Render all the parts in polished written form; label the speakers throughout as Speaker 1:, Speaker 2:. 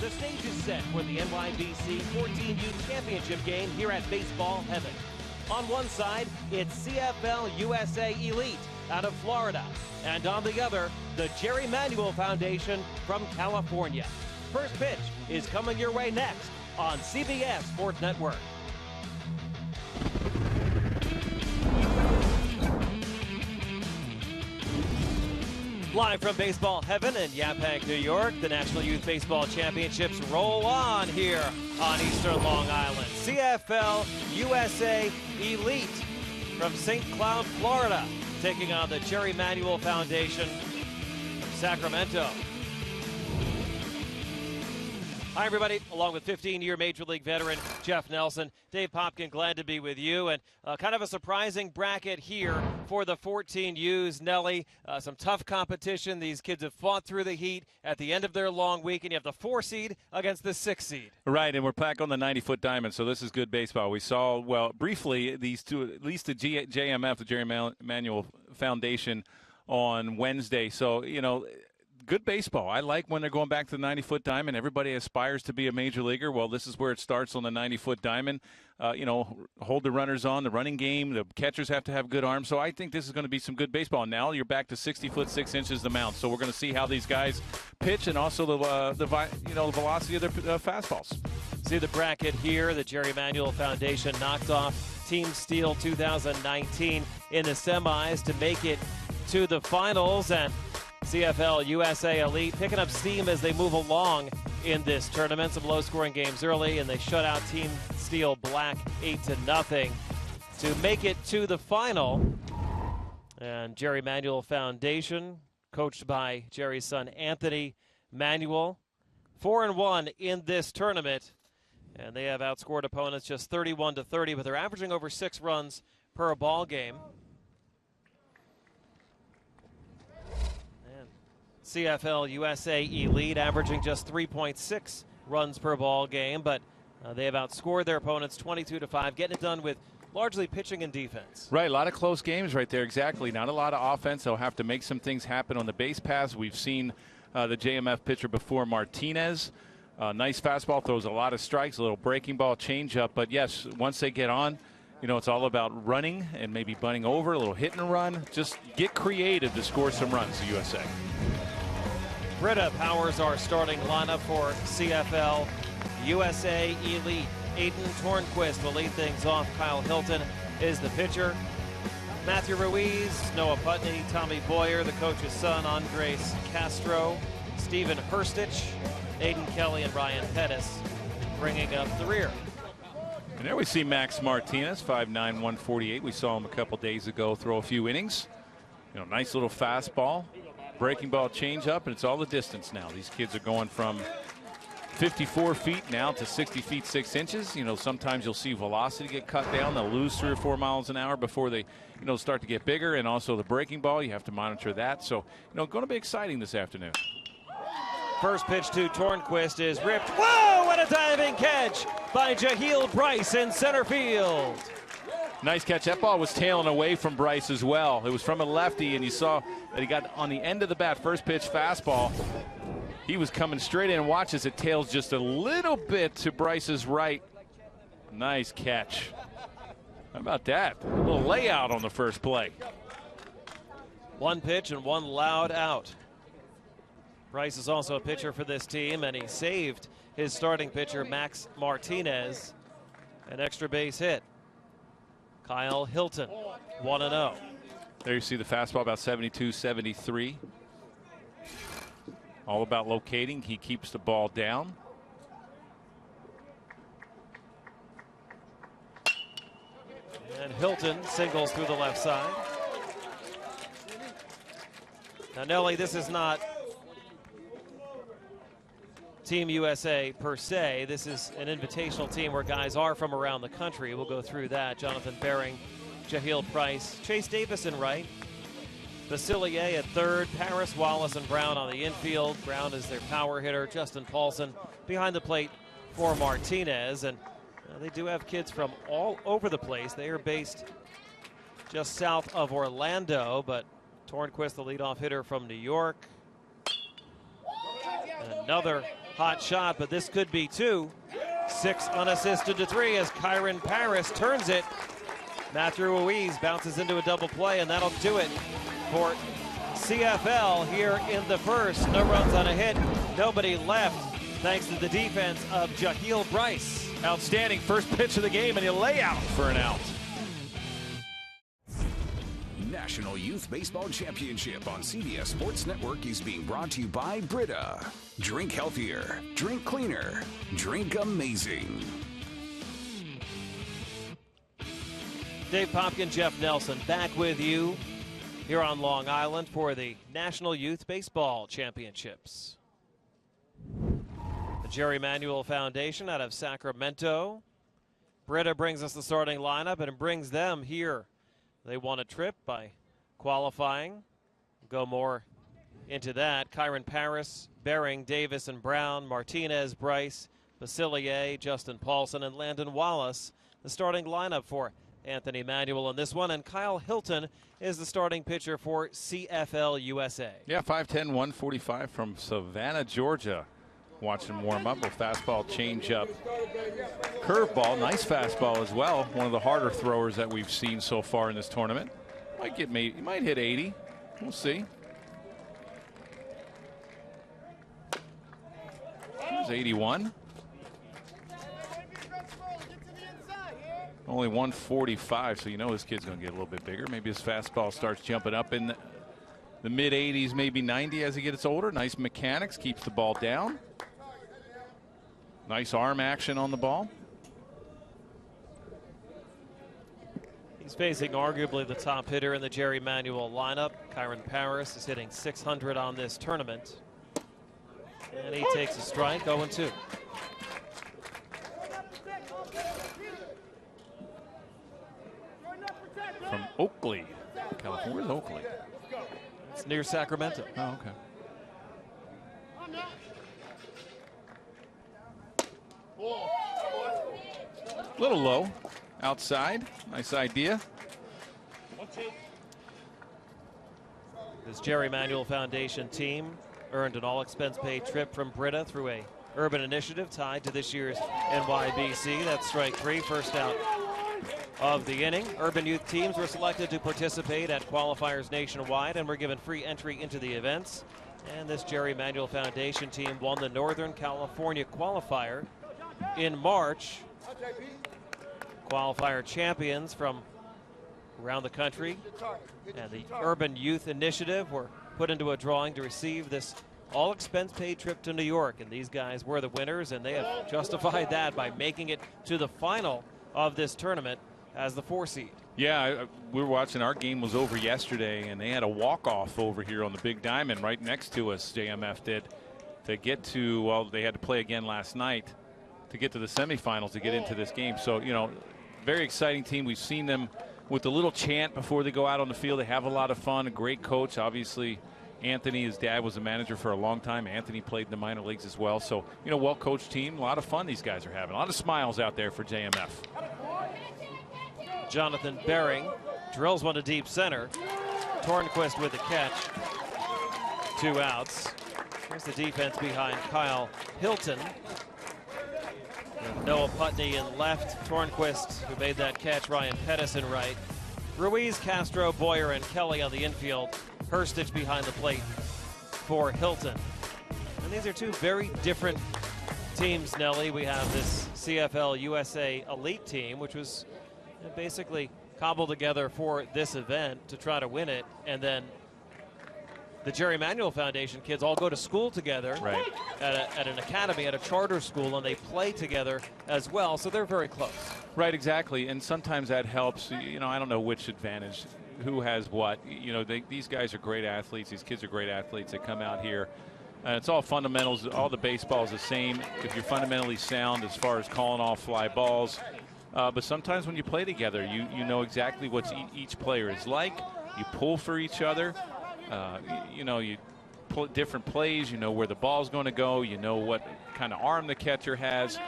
Speaker 1: The stage is set for the NYBC 14U Championship game here at Baseball Heaven. On one side, it's CFL USA Elite out of Florida. And on the other, the Jerry Manuel Foundation from California. First pitch is coming your way next on CBS Sports Network. Live from Baseball Heaven in Yaphank, New York, the National Youth Baseball Championships roll on here on Eastern Long Island. CFL USA Elite from St. Cloud, Florida, taking on the Jerry Manuel Foundation from Sacramento. Hi, everybody. Along with 15-year Major League veteran Jeff Nelson, Dave Popkin, glad to be with you. And kind of a surprising bracket here for the 14Us. Nelly, some tough competition. These kids have fought through the heat at the end of their long week, and you have the 4 seed against the 6 seed.
Speaker 2: Right, and we're back on the 90-foot diamond, so this is good baseball. We saw, well, briefly, these two, at least the JMF, the Jerry Manuel Foundation, on Wednesday. So, you know, good baseball. I like when they're going back to the 90-foot diamond. Everybody aspires to be a major leaguer. Well, this is where it starts on the 90-foot diamond. You know, hold the runners on, the running game. The catchers have to have good arms. So I think this is going to be some good baseball. Now you're back to 60 foot 6 inches the mound. So we're going to see how these guys pitch and also the velocity of their fastballs.
Speaker 1: See the bracket here. The Jerry Manuel Foundation knocked off Team Steel 2019 in the semis to make it to the finals, and CFL USA Elite picking up steam as they move along in this tournament. Some low-scoring games early, and they shut out Team Steel Black 8-0 to make it to the final. And Jerry Manuel Foundation, coached by Jerry's son Anthony Manuel, 4-1 in this tournament, and they have outscored opponents just 31-30, but they're averaging over 6 runs per ball game. CFL USA Elite averaging just 3.6 runs per ball game, but they have outscored their opponents 22-5, getting it done with largely pitching and defense.
Speaker 2: Right, a lot of close games right there, exactly. Not a lot of offense. They'll have to make some things happen on the base paths. We've seen the JMF pitcher before, Martinez. Nice fastball, throws a lot of strikes, a little breaking ball, changeup. But yes, once they get on, you know, it's all about running and maybe bunting over, a little hit and run. Just get creative to score some runs, the USA.
Speaker 1: Britta powers our starting lineup for CFL USA Elite. Aiden Tornquist will lead things off. Kyle Hilton is the pitcher. Matthew Ruiz, Noah Putney, Tommy Boyer, the coach's son, Andres Castro, Stephen Hurstich, Aiden Kelly, and Ryan Pettis bringing up the rear.
Speaker 2: And there we see Max Martinez, 5'9", 148. We saw him a couple days ago throw a few innings. You know, nice little fastball. Breaking ball changeup, and it's all the distance now. These kids are going from 54 feet now to 60 feet 6 inches. You know, sometimes you'll see velocity get cut down. They'll lose 3 or 4 miles an hour before they, you know, start to get bigger. And also the breaking ball, you have to monitor that. So, you know, going to be exciting this afternoon.
Speaker 1: First pitch to Tornquist is ripped. Whoa, what a diving catch by Jaheel Bryce in center field.
Speaker 2: Nice catch. That ball was tailing away from Bryce as well. It was from a lefty, and you saw that he got on the end of the bat. First pitch fastball. He was coming straight in. Watch as it tails just a little bit to Bryce's right. Nice catch. How about that? A little layout on the first play.
Speaker 1: One pitch and one loud out. Bryce is also a pitcher for this team, and he saved his starting pitcher, Max Martinez, an extra base hit. Kyle Hilton, 1-0.
Speaker 2: There you see the fastball, about 72, 73. All about locating. He keeps the ball down.
Speaker 1: And Hilton singles through the left side. Now, Nelly, this is not Team USA per se. This is an invitational team where guys are from around the country. We'll go through that. Jonathan Bering, Jaheel Price, Chase Davis in right, Basilier at third, Paris, Wallace, and Brown on the infield. Brown is their power hitter. Justin Paulson behind the plate for Martinez. And they do have kids from all over the place. They are based just south of Orlando, but Tornquist, the leadoff hitter from New York. And another hot shot, but this could be two. 6 unassisted to 3 as Kyron Paris turns it. Matthew Ruiz bounces into a double play, and that'll do it for CFL here in the first. No runs on a hit, nobody left, thanks to the defense of Jahiel Bryce.
Speaker 2: Outstanding first pitch of the game, and a layout for an out.
Speaker 3: National Youth Baseball Championship on CBS Sports Network is being brought to you by Brita. Drink healthier, drink cleaner, drink amazing.
Speaker 1: Dave Popkin, Jeff Nelson back with you here on Long Island for the National Youth Baseball Championships. The Jerry Manuel Foundation out of Sacramento. Brita brings us the starting lineup, and it brings them here. They won a trip by qualifying. Go more into that. Kyron Paris, Bering, Davis, and Brown, Martinez, Bryce, Basilier, Justin Paulson, and Landon Wallace. The starting lineup for Anthony Manuel in this one, and Kyle Hilton is the starting pitcher for CFL USA.
Speaker 2: Yeah, 5'10", 145 from Savannah, Georgia. Watch him warm up with fastball, changeup, curveball, nice fastball as well. One of the harder throwers that we've seen so far in this tournament. He might hit 80. We'll see. Here's 81. Only 145, so you know this kid's going to get a little bit bigger. Maybe his fastball starts jumping up in the mid 80s, maybe 90 as he gets older. Nice mechanics, keeps the ball down. Nice arm action on the ball.
Speaker 1: He's facing arguably the top hitter in the Jerry Manuel lineup. Kyron Paris is hitting .600 on this tournament. And he takes a strike, 0-2.
Speaker 2: From Oakley, California. Where's Oakley?
Speaker 1: It's near Sacramento.
Speaker 2: Oh, okay. A little low outside. Nice idea.
Speaker 1: This Jerry Manuel Foundation team earned an all-expense-paid trip from Brita through a urban initiative tied to this year's NYBC. That's strike 3, first out of the inning. Urban youth teams were selected to participate at qualifiers nationwide and were given free entry into the events. And this Jerry Manuel Foundation team won the Northern California qualifier in March. Qualifier champions from around the country and the Urban Youth Initiative were put into a drawing to receive this all-expense-paid trip to New York, and these guys were the winners, and they have justified that by making it to the final of this tournament as the 4 seed.
Speaker 2: Yeah, we were watching. Our game was over yesterday, and they had a walk-off over here on the Big Diamond right next to us. JMF did, to get to, well, they had to play again last night to get to the semifinals to get into this game. So, you know, very exciting team. We've seen them with a little chant before they go out on the field. They have a lot of fun. A great coach, obviously. Anthony, his dad, was a manager for a long time. Anthony played in the minor leagues as well. So, you know, well-coached team. A lot of fun these guys are having. A lot of smiles out there for JMF.
Speaker 1: Jonathan Bering drills one to deep center. Tornquist with the catch. 2 outs. Here's the defense behind Kyle Hilton. Noah Putney in left. Tornquist, who made that catch. Ryan Pettis in right. Ruiz, Castro, Boyer, and Kelly on the infield. Herstich behind the plate for Hilton. And these are two very different teams, Nelly. We have this CFL USA elite team, which was basically cobbled together for this event to try to win it. And then the Jerry Manuel Foundation kids all go to school together,
Speaker 2: right,
Speaker 1: at an academy, at a charter school, and they play together as well. So they're very close.
Speaker 2: Right, exactly. And sometimes that helps. You know, I don't know which advantage, who has what. You know, these guys are great athletes. These kids are great athletes. They come out here. It's all fundamentals. All the baseball is the same. If you're fundamentally sound as far as calling off fly balls. But sometimes when you play together, you know exactly what each player is like. You pull for each other. You know, you pull different plays. You know where the ball's going to go. You know what kind of arm the catcher has.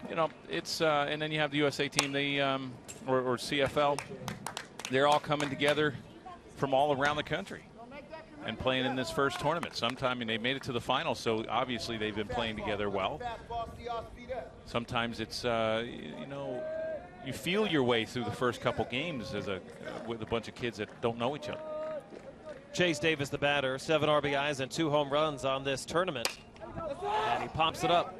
Speaker 2: You know, it's and then you have the USA team, they or CFL. They're all coming together from all around the country. and playing in this first tournament. Sometime they made it to the final, so obviously they've been playing together well. Sometimes it's you know, you feel your way through the first couple games as with a bunch of kids that don't know each other.
Speaker 1: Chase Davis, the batter, 7 RBIs and 2 home runs on this tournament, and he pops it up.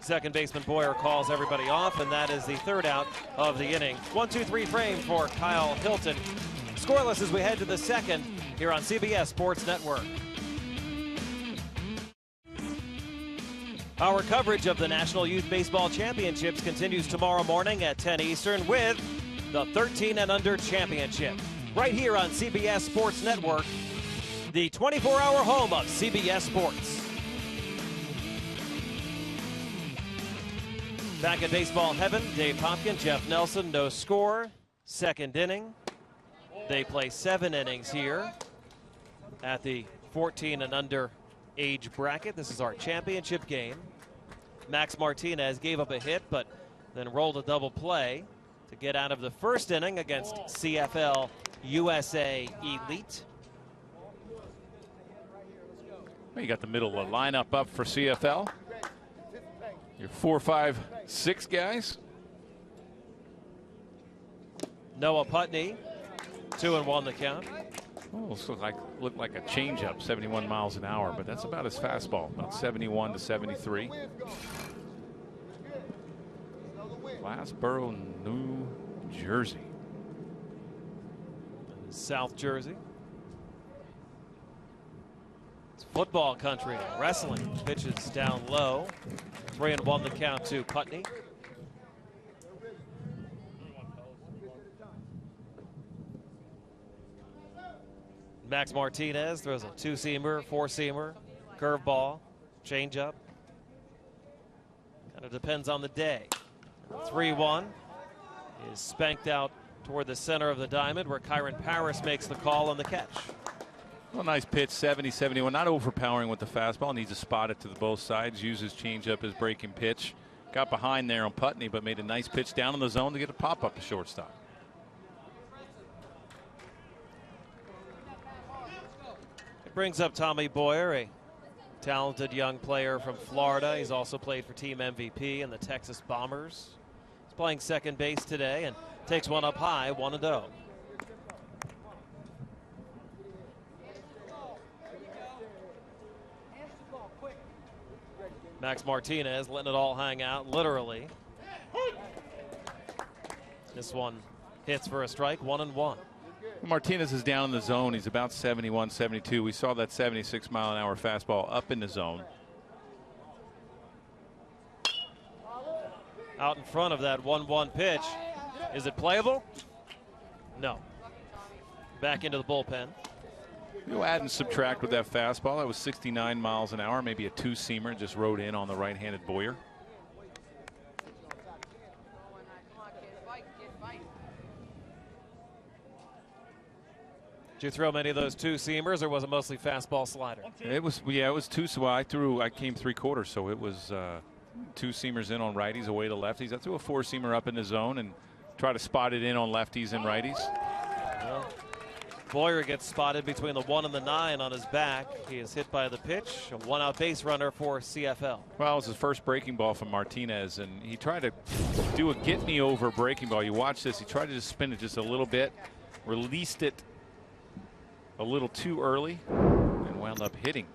Speaker 1: Second baseman Boyer calls everybody off, and that is the 3rd out of the inning. 1-2-3 frame for Kyle Hilton. Scoreless as we head to the 2nd here on CBS Sports Network. Our coverage of the National Youth Baseball Championships continues tomorrow morning at 10 Eastern with the 13 and under championship. Right here on CBS Sports Network, the 24-hour home of CBS Sports. Back at baseball heaven, Dave Hopkins, Jeff Nelson, no score. 2nd inning. They play 7 innings here at the 14 and under age bracket. This is our championship game. Max Martinez gave up a hit, but then rolled a double play to get out of the 1st inning against CFL USA Elite.
Speaker 2: You got the middle of the lineup up for CFL. Your 4, 5, 6 guys.
Speaker 1: Noah Putney, 2-1 the count.
Speaker 2: Almost looked like a changeup, 71 miles an hour, but that's about his fastball, about 71 to 73. Glassboro, New Jersey.
Speaker 1: South Jersey. It's football country. Wrestling pitches down low. 3-1 the count to Putney. Max Martinez throws a 2-seamer, 4-seamer, curveball, changeup. Kind of depends on the day. 3-1 is spanked out toward the center of the diamond where Kyron Paris makes the call on the catch.
Speaker 2: Well, nice pitch, 70-71, not overpowering with the fastball. Needs to spot it to the both sides. Uses changeup as breaking pitch. Got behind there on Putney, but made a nice pitch down in the zone to get a pop up to shortstop.
Speaker 1: It brings up Tommy Boyer, a talented young player from Florida. He's also played for Team MVP and the Texas Bombers. He's playing second base today and takes one up high, 1-0. Max Martinez letting it all hang out, literally. This one hits for a strike, 1-1.
Speaker 2: Martinez is down in the zone. He's about 71, 72. We saw that 76 mile an hour fastball up in the zone.
Speaker 1: Out in front of that 1-1 pitch. Is it playable? No. Back into the bullpen.
Speaker 2: You add and subtract with that fastball. That was 69 miles an hour, maybe a 2-seamer, just rode in on the right-handed Boyer.
Speaker 1: Did you throw many of those 2-seamers, or was it mostly fastball slider?
Speaker 2: It was, yeah, it was 2. So I came 3/4, so it was 2-seamers in on righties, away to lefties. I threw a 4-seamer up in the zone and try to spot it in on lefties and righties.
Speaker 1: Well, Boyer gets spotted between the 1 and the 9 on his back. He is hit by the pitch. A 1-out base runner for CFL.
Speaker 2: Well, it was his first breaking ball from Martinez, and he tried to do a get-me-over breaking ball. You watch this. He tried to just spin it just a little bit, released it a little too early, and wound up hitting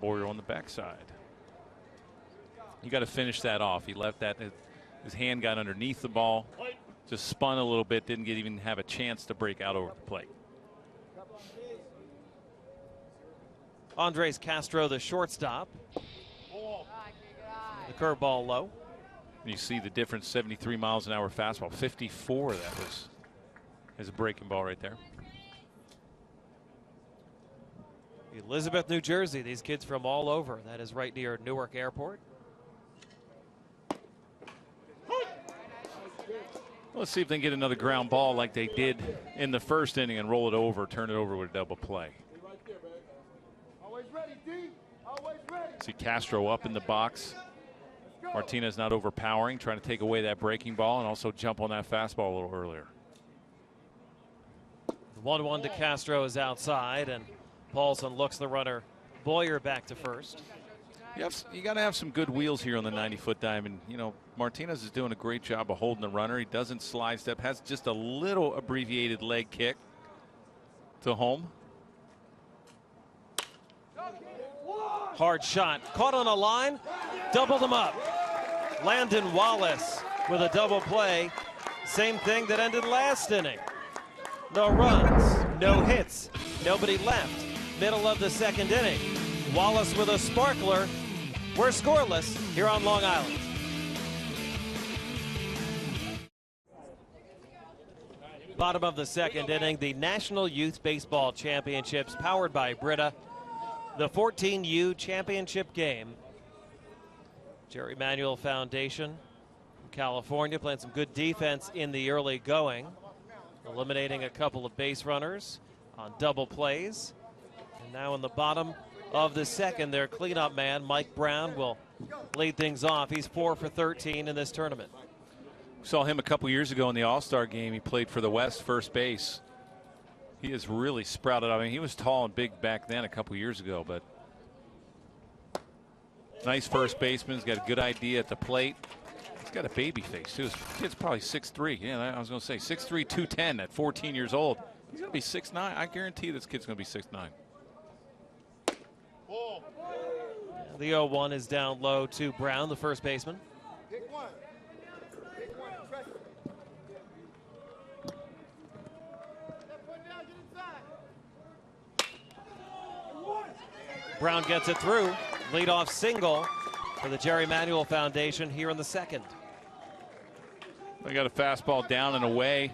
Speaker 2: Boyer on the backside. You got to finish that off. He left that. His hand got underneath the ball. Just spun a little bit, didn't even have a chance to break out over the plate.
Speaker 1: Andres Castro, the shortstop. The curveball low.
Speaker 2: You see the difference, 73 miles an hour fastball, 54 that was as a breaking ball right there.
Speaker 1: Elizabeth, New Jersey, these kids from all over. That is right near Newark Airport.
Speaker 2: Let's see if they can get another ground ball like they did in the first inning and roll it over, turn it over with a double play. See Castro up in the box. Martinez not overpowering, trying to take away that breaking ball and also jump on that fastball a little earlier.
Speaker 1: 1-1 to Castro is outside, and Paulson looks the runner Boyer back to first.
Speaker 2: You got to have some good wheels here on the 90-foot diamond. You know, Martinez is doing a great job of holding the runner. He doesn't slide step, has just a little abbreviated leg kick to home.
Speaker 1: Hard shot, caught on a line, doubled him up. Landon Wallace with a double play. Same thing that ended last inning. No runs, no hits, nobody left. Middle of the second inning. Wallace with a sparkler. We're scoreless here on Long Island. Bottom of the second inning, the National Youth Baseball Championships powered by Brita. The 14U championship game. Jerry Manuel Foundation from California playing some good defense in the early going, eliminating a couple of base runners on double plays. And now in the bottom of the second, their cleanup man, Mike Brown, will lead things off. He's 4 for 13 in this tournament.
Speaker 2: We saw him a couple years ago in the All-Star game. He played for the West, first base. He has really sprouted. I mean, he was tall and big back then a couple years ago, but nice first baseman. He's got a good idea at the plate. He's got a baby face, too. His kid's probably 6'3". Yeah, I was going to say 6'3", 210 at 14 years old. He's going to be 6'9". I guarantee this kid's going to be 6'9".
Speaker 1: The 0-1 is down low to Brown, the first baseman. Brown gets it through. Leadoff single for the Jerry Manuel Foundation here in the second.
Speaker 2: They got a fastball down and away.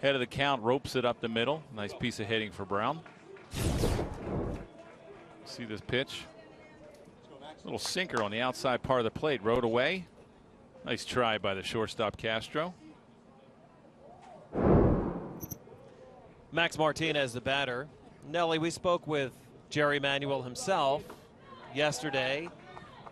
Speaker 2: Head of the count, ropes it up the middle. Nice piece of hitting for Brown. See this pitch? Little sinker on the outside part of the plate. Rode away. Nice try by the shortstop Castro.
Speaker 1: Max Martinez, the batter. Nelly, we spoke with Jerry Manuel himself yesterday.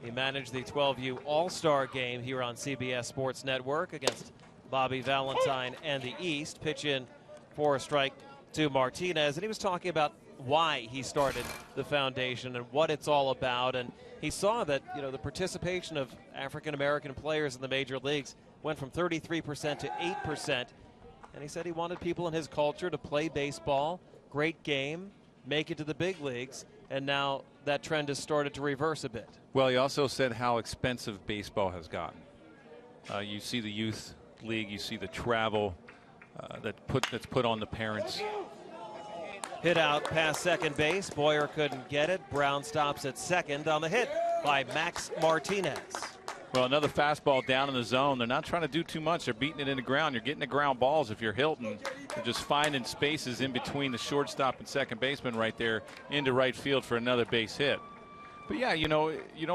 Speaker 1: He managed the 12U All-Star game here on CBS Sports Network against Bobby Valentine and the East. Pitch in for a strike to Martinez, and he was talking about why he started the foundation and what it's all about. And he saw that, you know, the participation of African-American players in the major leagues went from 33% to 8%. And he said he wanted people in his culture to play baseball, great game, make it to the big leagues, and now that trend has started to reverse a bit.
Speaker 2: Well, he also said how expensive baseball has gotten. You see the youth league, you see the travel that's put on the parents.
Speaker 1: Hit out past second base. Boyer couldn't get it. Brown stops at second on the hit by Max Martinez.
Speaker 2: Well, another fastball down in the zone. They're not trying to do too much. They're beating it in the ground. You're getting the ground balls if you're Hilton. They're just finding spaces in between the shortstop and second baseman right there into right field for another base hit. But yeah, you know, you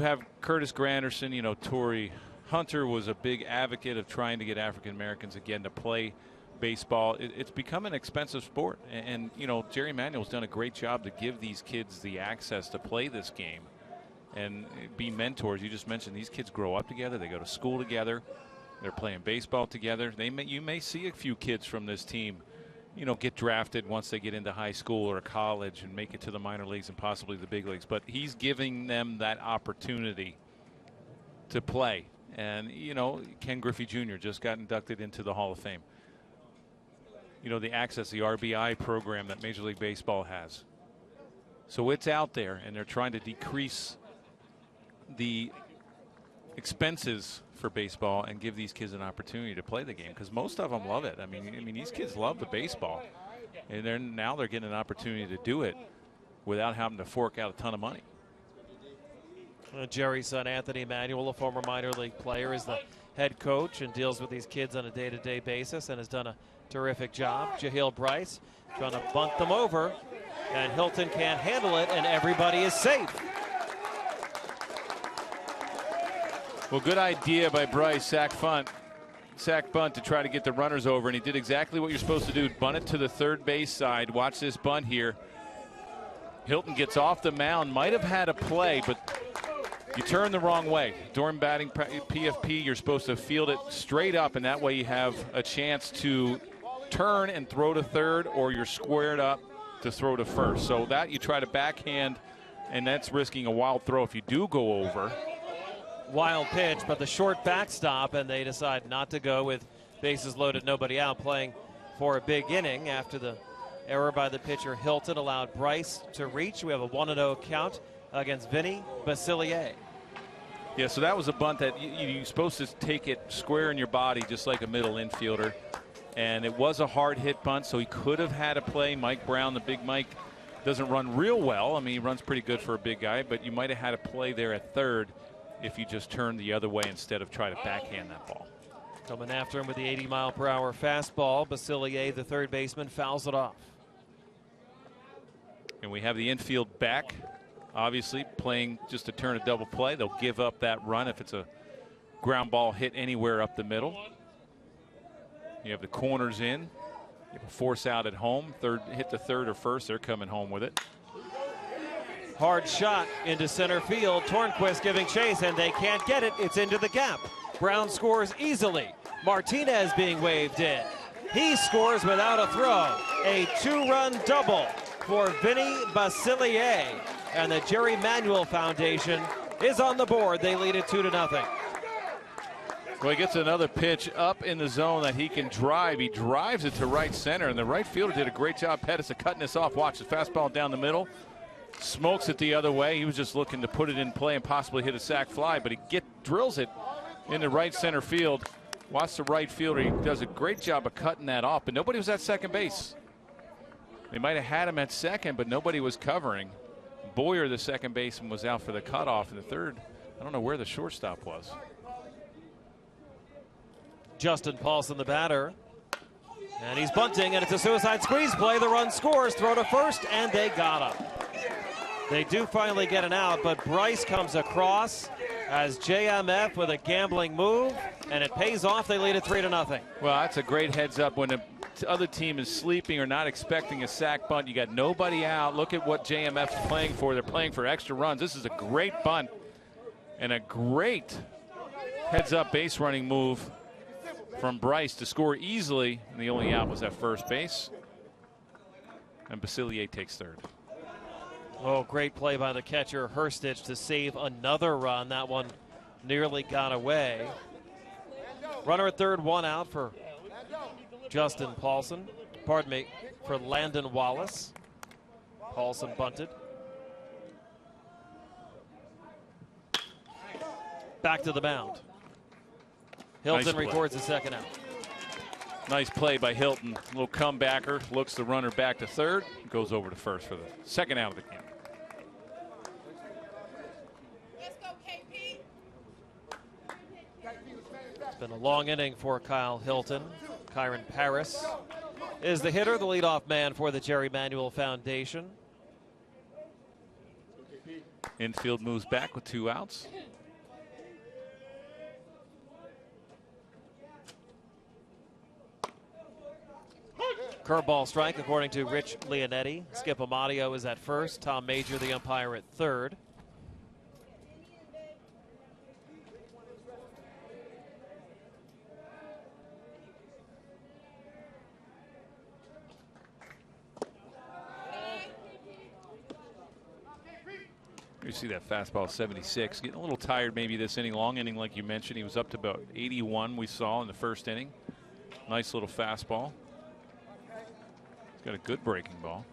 Speaker 2: have Curtis Granderson, you know, Torrey Hunter was a big advocate of trying to get African Americans again to play baseball. It's become an expensive sport, and you know, Jerry Manuel's done a great job to give these kids the access to play this game and be mentors. You just mentioned these kids grow up together, they go to school together, they're playing baseball together. You may see a few kids from this team, you know, get drafted once they get into high school or college and make it to the minor leagues and possibly the big leagues, but he's giving them that opportunity to play. And you know, Ken Griffey Jr. just got inducted into the Hall of Fame. You know, the access, the RBI program that Major League Baseball has. So it's out there, and they're trying to decrease the expenses for baseball and give these kids an opportunity to play the game, because most of them love it. I mean, these kids love the baseball, and now they're getting an opportunity to do it without having to fork out a ton of money.
Speaker 1: Jerry's son, Anthony Manuel, a former minor league player, is the head coach and deals with these kids on a day-to-day basis and has done a terrific job. Jahil Bryce trying to bunt them over, and Hilton can't handle it, and everybody is safe.
Speaker 2: Well, good idea by Bryce, sack bunt to try to get the runners over, and he did exactly what you're supposed to do, bunt it to the third base side. Watch this bunt here. Hilton gets off the mound, might have had a play, but you turn the wrong way. During batting PFP, you're supposed to field it straight up, and that way you have a chance to turn and throw to third, or you're squared up to throw to first. So that you try to backhand, and that's risking a wild throw if you do go over.
Speaker 1: Wild pitch, but the short backstop, and they decide not to go with bases loaded, nobody out, playing for a big inning after the error by the pitcher. Hilton allowed Bryce to reach. We have a 1-0 count against Vinny Basilier.
Speaker 2: Yeah, so that was a bunt that you're supposed to take it square in your body, just like a middle infielder. And it was a hard hit bunt, so he could have had a play. Mike Brown, the big Mike, doesn't run real well. I mean, he runs pretty good for a big guy, but you might have had a play there at third if you just turned the other way instead of try to backhand that ball.
Speaker 1: Coming after him with the 80-mile-per-hour fastball, Basilier, the third baseman, fouls it off.
Speaker 2: And we have the infield back. Obviously, playing just a turn of double play. They'll give up that run if it's a ground ball hit anywhere up the middle. You have the corners in. You have a force out at home. Third, hit the third or first. They're coming home with it.
Speaker 1: Hard shot into center field. Tornquist giving chase, and they can't get it. It's into the gap. Brown scores easily. Martinez being waved in. He scores without a throw. A two-run double for Vinny Basilier. And the Jerry Manuel Foundation is on the board. They lead it 2-0.
Speaker 2: Well, he gets another pitch up in the zone that he can drive. He drives it to right center, and the right fielder did a great job, Pettis, of cutting this off. Watch the fastball down the middle. Smokes it the other way. He was just looking to put it in play and possibly hit a sac fly, but he drills it into right center field. Watch the right fielder. He does a great job of cutting that off, but nobody was at second base. They might have had him at second, but nobody was covering. Boyer, the second baseman, was out for the cutoff in the third. I don't know where the shortstop was.
Speaker 1: Justin Paulson, the batter. And he's bunting, and it's a suicide squeeze play. The run scores, throw to first, and they got him. They do finally get an out, but Bryce comes across as JMF with a gambling move, and it pays off. They lead it 3-0.
Speaker 2: Well, that's a great heads up when the other team is sleeping or not expecting a sac bunt. You got nobody out. Look at what JMF is playing for. They're playing for extra runs. This is a great bunt and a great heads up base running move from Bryce to score easily. And the only out was at first base. And Basilier takes third.
Speaker 1: Oh, great play by the catcher Herstich to save another run. That one nearly got away. Runner at third, one out for Justin Paulson. Pardon me, for Landon Wallace. Paulson bunted. Back to the mound. Hilton
Speaker 2: Nice
Speaker 1: records the second out.
Speaker 2: Nice play by Hilton. A little comebacker. Looks the runner back to third. Goes over to first for the second out of the game.
Speaker 1: It's been a long inning for Kyle Hilton. Kyron Paris is the hitter, the leadoff man for the Jerry Manuel Foundation.
Speaker 2: Infield moves back with two outs.
Speaker 1: Curveball strike according to Rich Leonetti. Skip Amadio is at first. Tom Major, the umpire, at third.
Speaker 2: You see that fastball 76. Getting a little tired maybe this inning. Long inning like you mentioned. He was up to about 81 we saw in the first inning. Nice little fastball. He's got a good breaking ball.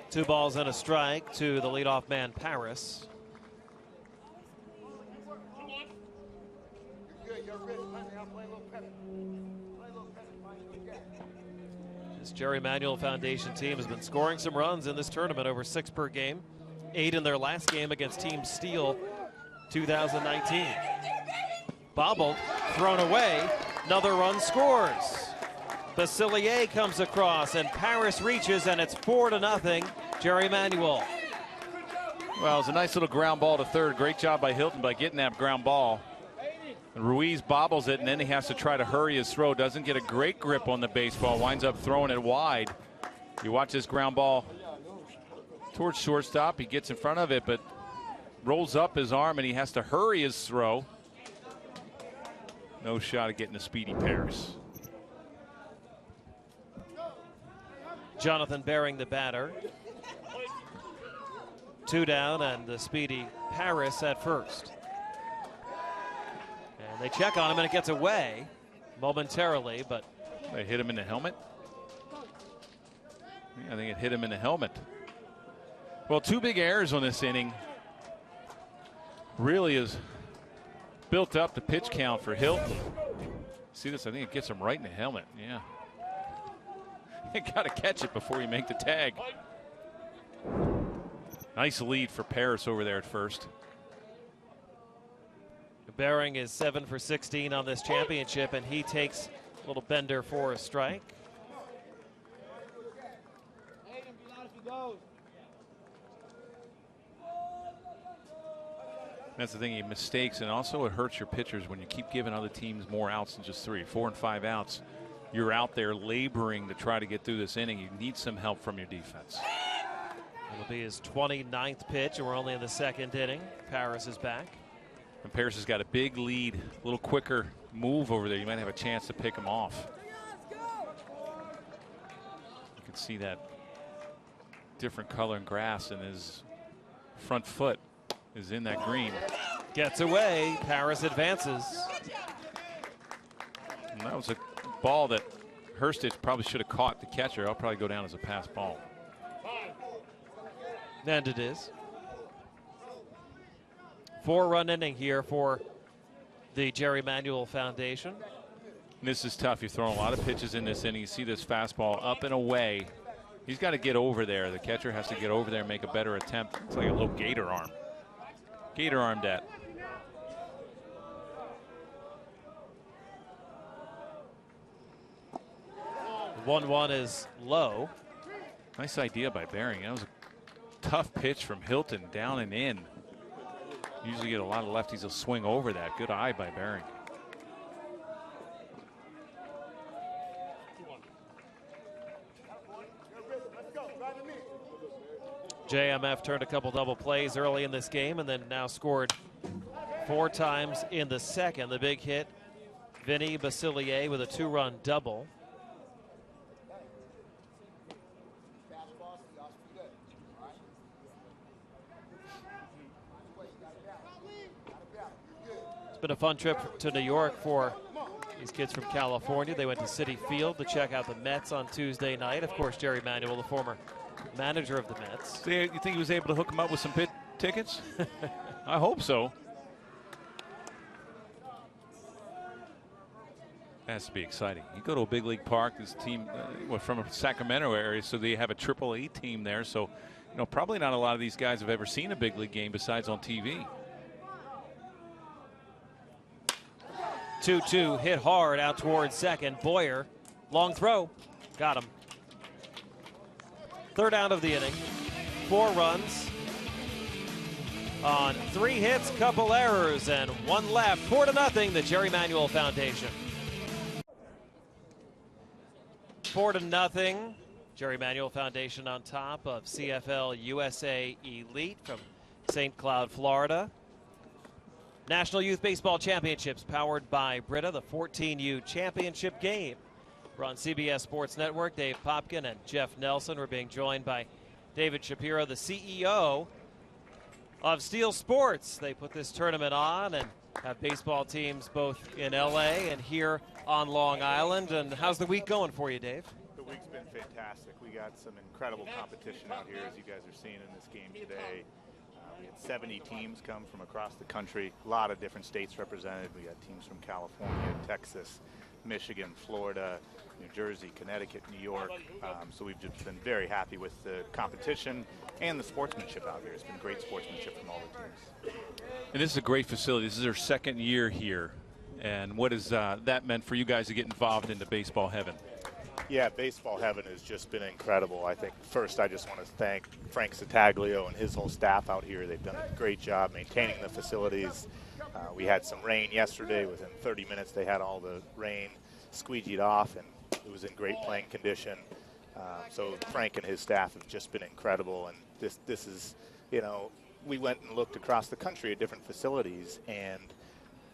Speaker 1: 2 balls and a strike to the leadoff man Paris. This Jerry Manuel Foundation team has been scoring some runs in this tournament, over 6 per game. 8 in their last game against Team Steel 2019. Bobbled, thrown away, another run scores. Basilier comes across and Paris reaches, and it's 4-0 Jerry Manuel.
Speaker 2: Well, it's a nice little ground ball to third. Great job by Hilton by getting that ground ball. And Ruiz bobbles it, and then he has to try to hurry his throw. Doesn't get a great grip on the baseball. Winds up throwing it wide. You watch this ground ball towards shortstop. He gets in front of it, but rolls up his arm, and he has to hurry his throw. no shot of getting a speedy Paris.
Speaker 1: Jonathan Bering, the batter. 2 down, and the speedy Paris at first. And they check on him, and it gets away momentarily, but
Speaker 2: they hit him in the helmet. Yeah, I think it hit him in the helmet. Well, 2 big errors on this inning. Really has built up the pitch count for Hilton. See this? I think it gets him right in the helmet. Yeah. You got to catch it before you make the tag. Nice lead for Paris over there at first.
Speaker 1: Bering is 7 for 16 on this championship, and he takes a little bender for a strike.
Speaker 2: That's the thing, he mistakes, and also it hurts your pitchers when you keep giving other teams more outs than just 3, 4, and 5 outs. You're out there laboring to try to get through this inning. You need some help from your defense.
Speaker 1: It'll be his 29th pitch, and we're only in the 2nd inning. Paris is back.
Speaker 2: And Paris has got a big lead, a little quicker move over there. You might have a chance to pick him off. You can see that different color in grass, and his front foot is in that green.
Speaker 1: Gets away. Paris advances.
Speaker 2: And that was a ball that Hurstich probably should have caught the catcher. I'll probably go down as a pass ball.
Speaker 1: And it is. 4-run inning here for the Jerry Manuel Foundation.
Speaker 2: And this is tough. You're throwing a lot of pitches in this inning. You see this fastball up and away. He's got to get over there. The catcher has to get over there and make a better attempt. It's like a little gator arm. Gator armed at.
Speaker 1: The 1-1 is low.
Speaker 2: Nice idea by Bering. That was a tough pitch from Hilton, down and in. Usually get a lot of lefties will swing over that. Good eye by Bering.
Speaker 1: JMF turned a couple double plays early in this game and then now scored 4 times in the 2nd. The big hit, Vinny Basilier with a 2-run double. It's been a fun trip to New York for these kids from California. They went to Citi Field to check out the Mets on Tuesday night. Of course, Jerry Manuel, the former manager of the Mets.
Speaker 2: So you think he was able to hook him up with some pit tickets? I hope so. Has to be exciting. You go to a big league park, this team from a Sacramento area, so they have a AAA team there. So, you know, probably not a lot of these guys have ever seen a big league game besides on TV.
Speaker 1: 2-2 hit hard out towards second. Boyer, long throw, got him. 3rd out of the inning. 4 runs on 3 hits, couple errors, and 1 left. 4-0, the Jerry Manuel Foundation. 4-0. Jerry Manuel Foundation on top of CFL USA Elite from St. Cloud, Florida. National Youth Baseball Championships powered by Brita, the 14U championship game. We're on CBS Sports Network. Dave Popkin and Jeff Nelson. We're being joined by David Shapiro, the CEO of Steel Sports. They put this tournament on and have baseball teams both in LA and here on Long Island. And how's the week going for you, Dave?
Speaker 4: The week's been fantastic. We got some incredible competition out here, as you guys are seeing in this game today. We had 70 teams come from across the country, a lot of different states represented. We got teams from California, Texas, Michigan, Florida, New Jersey, Connecticut, New York. So we've just been very happy with the competition and the sportsmanship out here. It's been great sportsmanship from all the teams.
Speaker 2: And this is a great facility. This is their 2nd year here. And what has that meant for you guys to get involved into baseball heaven?
Speaker 4: Yeah, baseball heaven has just been incredible. I think first I just want to thank Frank Cittaglio and his whole staff out here. They've done a great job maintaining the facilities. We had some rain yesterday. Within 30 minutes they had all the rain squeegeed off, and it was in great playing condition. So Frank and his staff have just been incredible. And this is, you know, we went and looked across the country at different facilities, and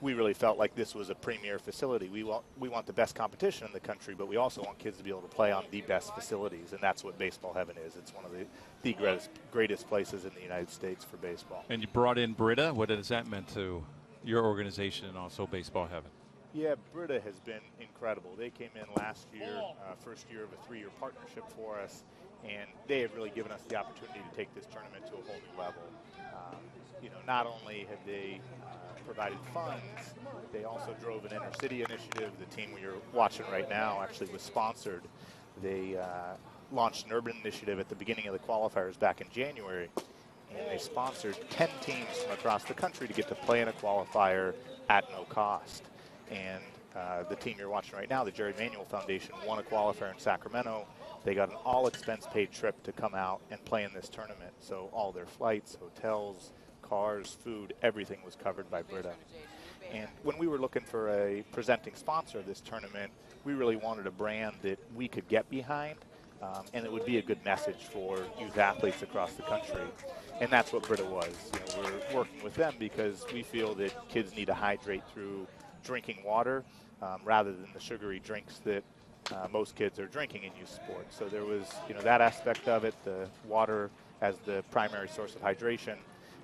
Speaker 4: we really felt like this was a premier facility. We want the best competition in the country, but we also want kids to be able to play on the best facilities, and that's what baseball heaven is. It's one of the greatest places in the United States for baseball.
Speaker 2: And you brought in Brita. What has that meant to your organization and also baseball heaven?
Speaker 4: Yeah, Brita has been incredible. They came in last year, first year of a 3-year partnership for us, and they have really given us the opportunity to take this tournament to a whole new level. Not only have they provided funds, they also drove an inner city initiative. The team you're watching right now actually was sponsored. They launched an urban initiative at the beginning of the qualifiers back in January, and they sponsored 10 teams from across the country to get to play in a qualifier at no cost. And the team you're watching right now, the Jerry Manuel Foundation, won a qualifier in Sacramento. They got an all-expense-paid trip to come out and play in this tournament. So all their flights, hotels, cars, food, everything was covered by Brita. And when we were looking for a presenting sponsor of this tournament, we really wanted a brand that we could get behind, and it would be a good message for youth athletes across the country. And that's what Brita was. We're working with them because we feel that kids need to hydrate through drinking water rather than the sugary drinks that most kids are drinking in youth sports. So there was, that aspect of it, the water as the primary source of hydration.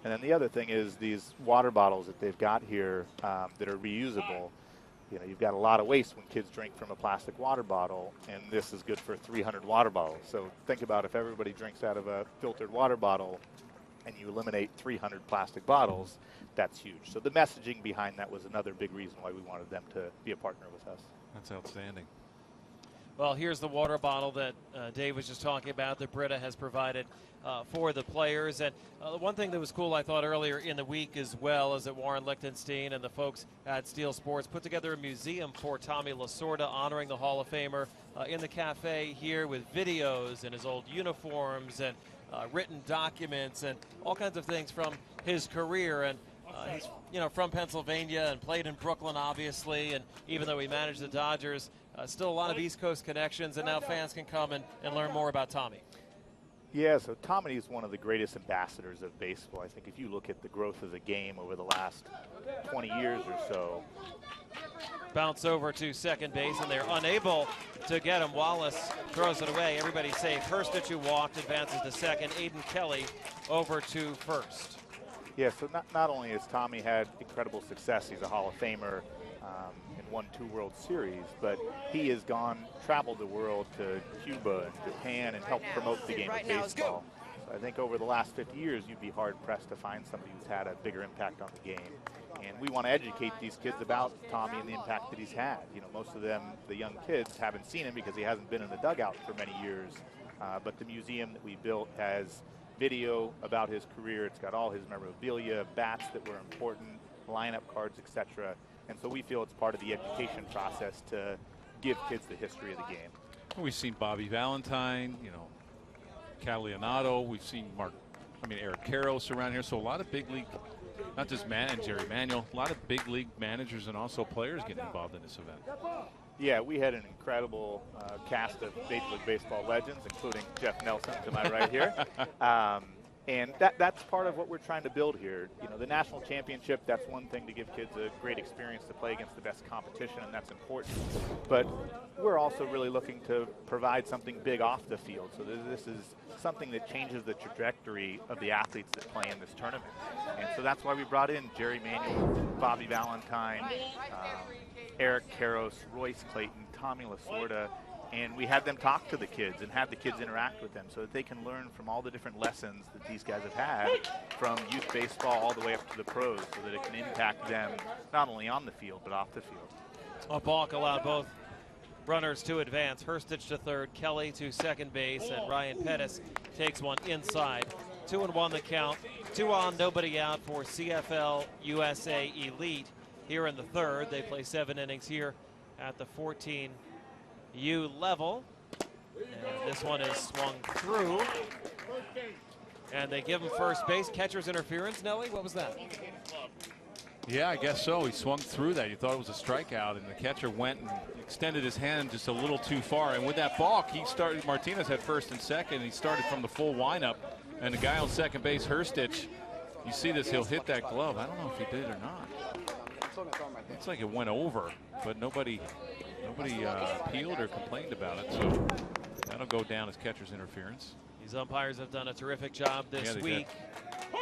Speaker 4: And then the other thing is these water bottles that they've got here that are reusable. You've got a lot of waste when kids drink from a plastic water bottle, and this is good for 300 water bottles. So think about if everybody drinks out of a filtered water bottle and you eliminate 300 plastic bottles, that's huge. So the messaging behind that was another big reason why we wanted them to be a partner with us.
Speaker 2: That's outstanding.
Speaker 1: Well, here's the water bottle that Dave was just talking about that Brita has provided for the players. And one thing that was cool, I thought, earlier in the week as well, is that Warren Lichtenstein and the folks at Steel Sports put together a museum for Tommy Lasorda, honoring the Hall of Famer in the cafe here with videos and his old uniforms and written documents and all kinds of things from his career. And he's from Pennsylvania and played in Brooklyn, obviously, and even though he managed the Dodgers, still a lot of East Coast connections, and now fans can come and learn more about Tommy.
Speaker 4: Yeah, so Tommy is one of the greatest ambassadors of baseball. I think if you look at the growth of the game over the last 20 years or so.
Speaker 1: Bounce over to second base, and they're unable to get him. Wallace throws it away. Everybody safe. Hurstich, who walked, advances to second. Aiden Kelly over to first.
Speaker 4: Yeah, so not only has Tommy had incredible success, he's a Hall of Famer and won 2 World Series, but he has traveled the world to Cuba and Japan and helped promote the game of baseball. So I think over the last 50 years, you'd be hard-pressed to find somebody who's had a bigger impact on the game. And we want to educate these kids about Tommy and the impact that he's had. Most of them, the young kids, haven't seen him because he hasn't been in the dugout for many years. But the museum that we built has video about his career. It's got all his memorabilia, bats that were important, lineup cards, etc. And so we feel it's part of the education process to give kids the history of the game.
Speaker 2: We've seen Bobby Valentine, Cal Leonardo. We've seen Eric Karros around here. So a lot of big league, not just Jerry Manuel, a lot of big league managers and also players getting involved in this event.
Speaker 4: Yeah, we had an incredible cast of Major League Baseball legends, including Jeff Nelson to my right here. And that's part of what we're trying to build here. The national championship, that's one thing to give kids a great experience to play against the best competition, and that's important. But we're also really looking to provide something big off the field. So this is something that changes the trajectory of the athletes that play in this tournament. And so that's why we brought in Jerry Manuel, Bobby Valentine, Eric Karros, Royce Clayton, Tommy Lasorda, and we had them talk to the kids and have the kids interact with them so that they can learn from all the different lessons that these guys have had from youth baseball all the way up to the pros, so that it can impact them not only on the field but off the field.
Speaker 1: A balk allowed both runners to advance. Hurstich to third, Kelly to second base, and Ryan Pettis takes one inside. 2-1 the count. 2 on, nobody out for CFL USA Elite here in the third. They play 7 innings here at the 14U level. And this one is swung through. And they give him first base. Catcher's interference, Nelly, what was that?
Speaker 2: Yeah, I guess so. He swung through that. You thought it was a strikeout, and the catcher went and extended his hand just a little too far. And with that balk, Martinez had first and second. He started from the full windup. And the guy on second base, Hurstich, you see this, he'll hit that glove. I don't know if he did or not. Looks like it went over, but nobody appealed or complained about it. So that'll go down as catcher's interference.
Speaker 1: These umpires have done a terrific job this week.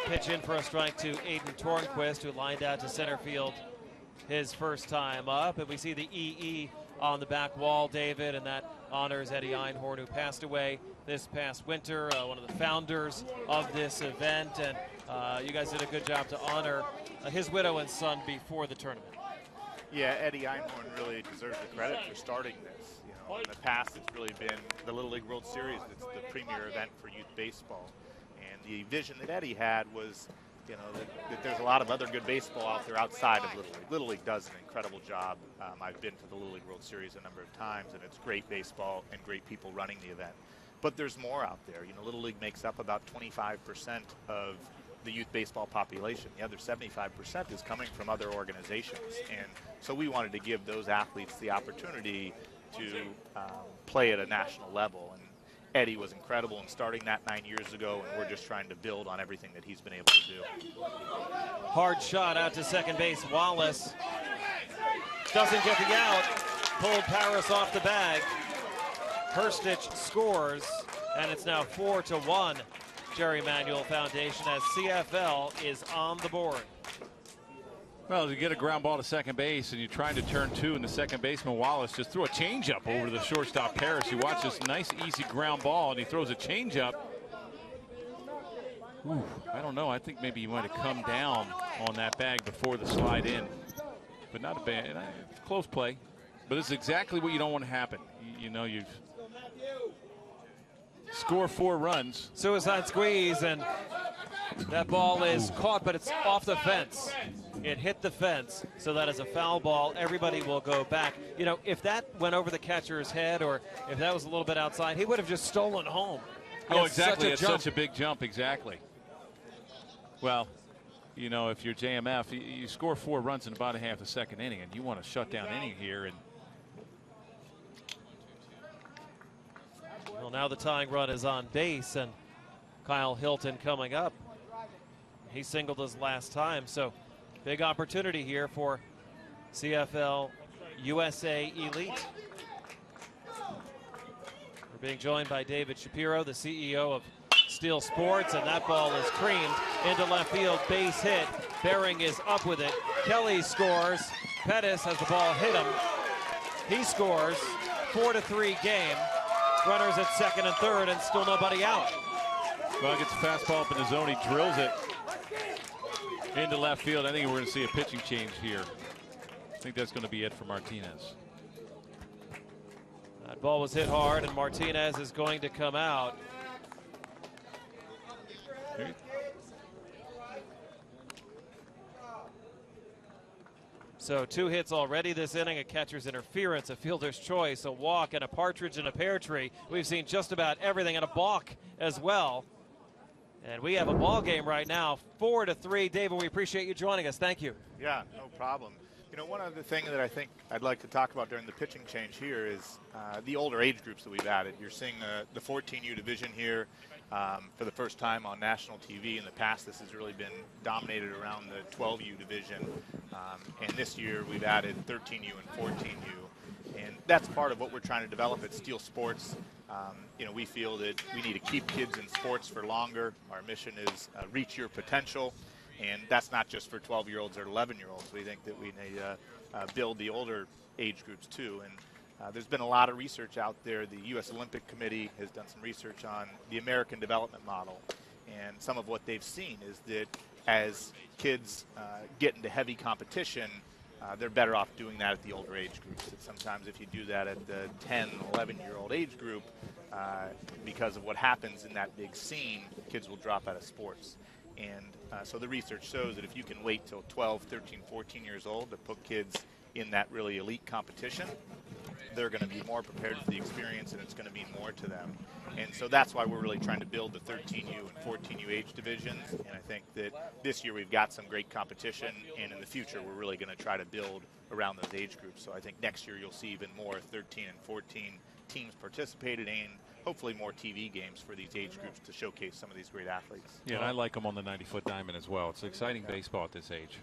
Speaker 1: Pitch in for a strike to Aiden Tornquist, who lined out to center field his first time up. And we see the EE on the back wall, David, and that honors Eddie Einhorn, who passed away this past winter, one of the founders of this event. And you guys did a good job to honor his widow and son before the tournament.
Speaker 4: Yeah, Eddie Einhorn really deserves the credit for starting this. You know, in the past, it's really been the Little League World Series that's the premier event for youth baseball. And the vision that Eddie had was, you know, that there's a lot of other good baseball out there outside of Little League. Little League does an incredible job. I've been to the Little League World Series a number of times, and it's great baseball and great people running the event. But there's more out there. You know, Little League makes up about 25% of the youth baseball population. The other 75% is coming from other organizations. And so we wanted to give those athletes the opportunity to play at a national level. And Eddie was incredible in starting that 9 years ago, and we're just trying to build on everything that he's been able to do.
Speaker 1: Hard shot out to second base. Wallace doesn't get the out. Pulled Paris off the bag. Herstich scores, and it's now 4-1. Jerry Manuel Foundation as CFL is on the board.
Speaker 2: Well, you get a ground ball to second base and you're trying to turn two, and the second baseman Wallace just threw a changeup over to the shortstop Paris. You watch this nice easy ground ball and he throws a changeup. Ooh, I don't know. I think maybe he might have come down on that bag before the slide in, but not a bad, close play. But it's exactly what you don't want to happen. You know, you've score 4 runs.
Speaker 1: Suicide squeeze, and that ball is caught, but it's off the fence. It hit the fence, so that is a foul ball. Everybody will go back. You know, if that went over the catcher's head or if that was a little bit outside, he would have just stolen home.
Speaker 2: Oh, exactly. It's such a big jump. Exactly. Well, you know, if you're JMF, you score 4 runs in about a half the second inning, and you want to shut down inning here. And
Speaker 1: well, now the tying run is on base, and Kyle Hilton coming up. He singled his last time, so big opportunity here for CFL USA Elite. We're being joined by David Shapiro, the CEO of Steel Sports, and that ball is creamed into left field, base hit. Bering is up with it. Kelly scores. Pettis has the ball hit him. He scores. 4-3 game. Runners at second and third, and still nobody out.
Speaker 2: Well, gets a fastball up in the zone. He drills it into left field. I think we're going to see a pitching change here. I think that's going to be it for Martinez.
Speaker 1: That ball was hit hard, and Martinez is going to come out. So 2 hits already this inning, a catcher's interference, a fielder's choice, a walk, and a partridge in a pear tree. We've seen just about everything, and a balk as well. And we have a ball game right now, 4-3. David, we appreciate you joining us. Thank you.
Speaker 4: Yeah, no problem. You know, one other thing that I think I'd like to talk about during the pitching change here is the older age groups that we've added. You're seeing the 14U division here for the first time on national TV. In the past, this has really been dominated around the 12U division. And this year, we've added 13U and 14U. And that's part of what we're trying to develop at Steel Sports. You know, we feel that we need to keep kids in sports for longer. Our mission is reach your potential. And that's not just for 12-year-olds or 11-year-olds. We think that we need to build the older age groups too. And there's been a lot of research out there. The U.S. Olympic Committee has done some research on the American development model. And some of what they've seen is that as kids get into heavy competition, they're better off doing that at the older age groups. That sometimes if you do that at the 10, 11-year-old age group, because of what happens in that big scene, kids will drop out of sports. And so the research shows that if you can wait till 12, 13, 14 years old to put kids in that really elite competition, they're going to be more prepared for the experience, and it's going to mean more to them. And so that's why we're really trying to build the 13U and 14U age divisions. And I think that this year we've got some great competition, and in the future we're really going to try to build around those age groups. So I think next year you'll see even more 13 and 14 teams participated in, hopefully more TV games for these age groups to showcase some of these great athletes.
Speaker 2: Yeah, and I like them on the 90-foot diamond as well. It's exciting baseball at this age.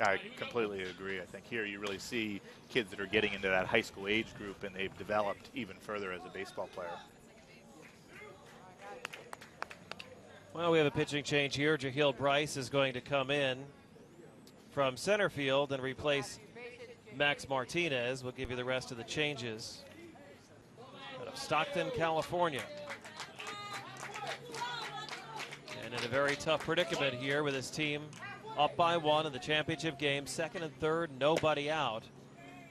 Speaker 4: I completely agree. I think here you really see kids that are getting into that high school age group, and they've developed even further as a baseball player.
Speaker 1: Well, we have a pitching change here. Jahiel Bryce is going to come in from center field and replace Max Martinez. We'll give you the rest of the changes out of Stockton, California. And in a very tough predicament here with his team up by 1 in the championship game, second and third, nobody out.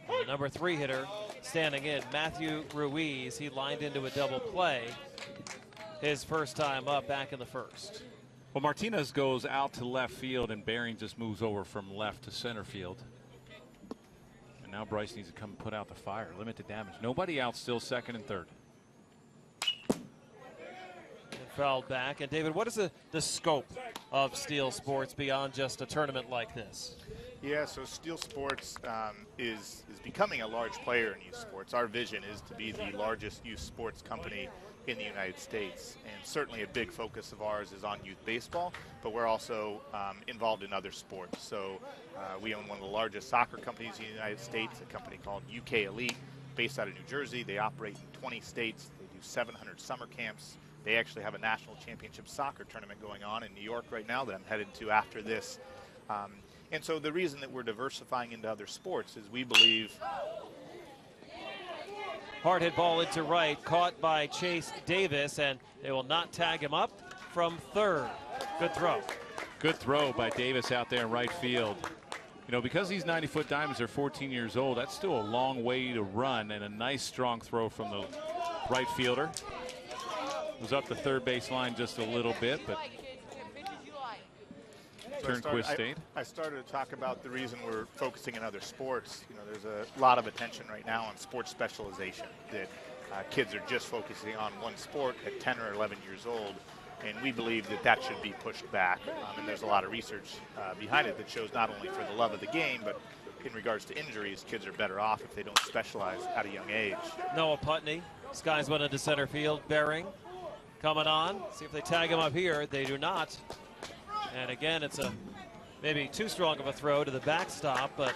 Speaker 1: And the number 3 hitter standing in, Matthew Ruiz. He lined into a double play his first time up back in the first.
Speaker 2: Well, Martinez goes out to left field, and Baring just moves over from left to center field. And now Bryce needs to come and put out the fire, limit the damage. Nobody out, still second and third.
Speaker 1: And fouled back. And David, what is the scope of Steel Sports beyond just a tournament like this?
Speaker 4: Yeah, so Steel Sports is becoming a large player in youth sports. Our vision is to be the largest youth sports company in the United States, and certainly a big focus of ours is on youth baseball, but we're also involved in other sports. So we own one of the largest soccer companies in the United States, a company called UK Elite, based out of New Jersey. They operate in 20 states. They do 700 summer camps. They actually have a national championship soccer tournament going on in New York right now that I'm headed to after this. And so the reason that we're diversifying into other sports is we believe.
Speaker 1: Hard hit ball into right, caught by Chase Davis, and they will not tag him up from third. Good throw.
Speaker 2: Good throw by Davis out there in right field. You know, because these 90-foot diamonds are 14 years old, that's still a long way to run, and a nice strong throw from the right fielder. Was up the third base line just a little bit, but Turnquist stayed.
Speaker 4: I started to talk about the reason we're focusing in other sports. You know, there's a lot of attention right now on sports specialization, that kids are just focusing on one sport at 10 or 11 years old, and we believe that that should be pushed back. And there's a lot of research behind it that shows not only for the love of the game, but in regards to injuries, kids are better off if they don't specialize at a young age.
Speaker 1: Noah Putney skies one into center field. Baring coming on. See if they tag him up here. They do not. And again, it's a maybe too strong of a throw to the backstop, but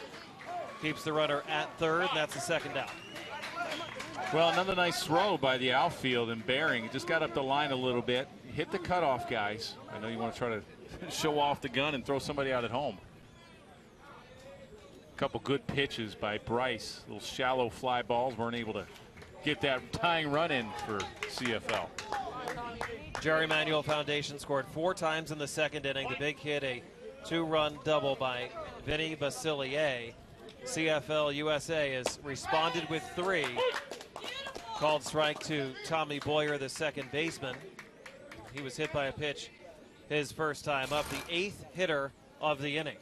Speaker 1: keeps the runner at third, and that's the second out.
Speaker 2: Well, another nice throw by the outfield, and Baring just got up the line a little bit, hit the cutoff guys. I know you want to try to show off the gun and throw somebody out at home. A couple good pitches by Bryce. Little shallow fly balls, weren't able to get that tying run in for CFL.
Speaker 1: Jerry Manuel Foundation scored 4 times in the second inning. The big hit, a 2-run double by Vinny Basilier. CFL USA has responded with 3. Called strike to Tommy Boyer, the second baseman. He was hit by a pitch his first time up, the 8th hitter of the inning.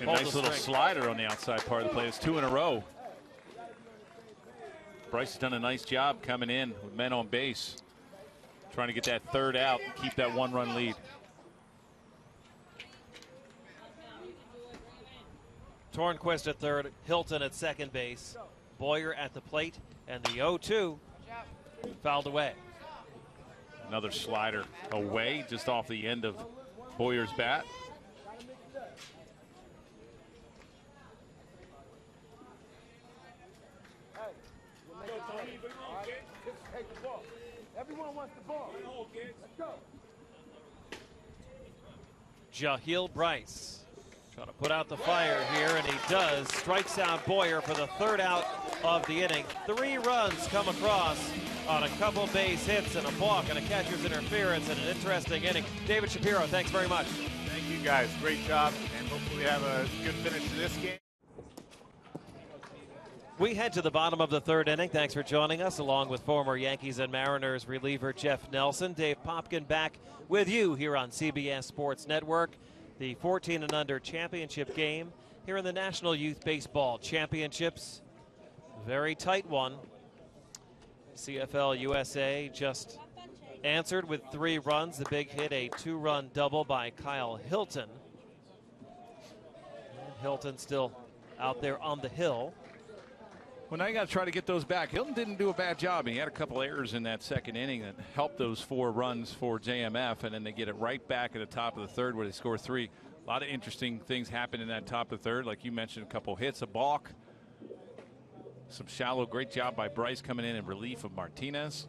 Speaker 2: A nice little slider on the outside part of the play. It's 2 in a row. Bryce has done a nice job coming in with men on base, trying to get that third out and keep that 1-run lead.
Speaker 1: Turnquist at third, Hilton at second base, Boyer at the plate, and the 0-2 fouled away.
Speaker 2: Another slider away, just off the end of Boyer's bat.
Speaker 5: Everyone wants the ball. Let's go.
Speaker 1: Jahiel Bryce trying to put out the fire here, and he does. Strikes out Boyer for the third out of the inning. 3 runs come across on a couple base hits and a balk and a catcher's interference in an interesting inning. David Shapiro, thanks very much.
Speaker 4: Thank you guys. Great job, and hopefully have a good finish to this game.
Speaker 1: We head to the bottom of the third inning. Thanks for joining us, along with former Yankees and Mariners reliever Jeff Nelson. Dave Popkin back with you here on CBS Sports Network. The 14 and under championship game here in the National Youth Baseball Championships. Very tight one. CFL USA just answered with 3 runs. The big hit, a 2-run double by Kyle Hilton. Hilton still out there on the hill.
Speaker 2: Well, now you got to try to get those back. Hilton didn't do a bad job. He had a couple errors in that second inning that helped those 4 runs for JMF, and then they get it right back at the top of the third where they score 3. A lot of interesting things happen in that top of the third. Like you mentioned, a couple hits, a balk, some shallow. Great job by Bryce coming in relief of Martinez.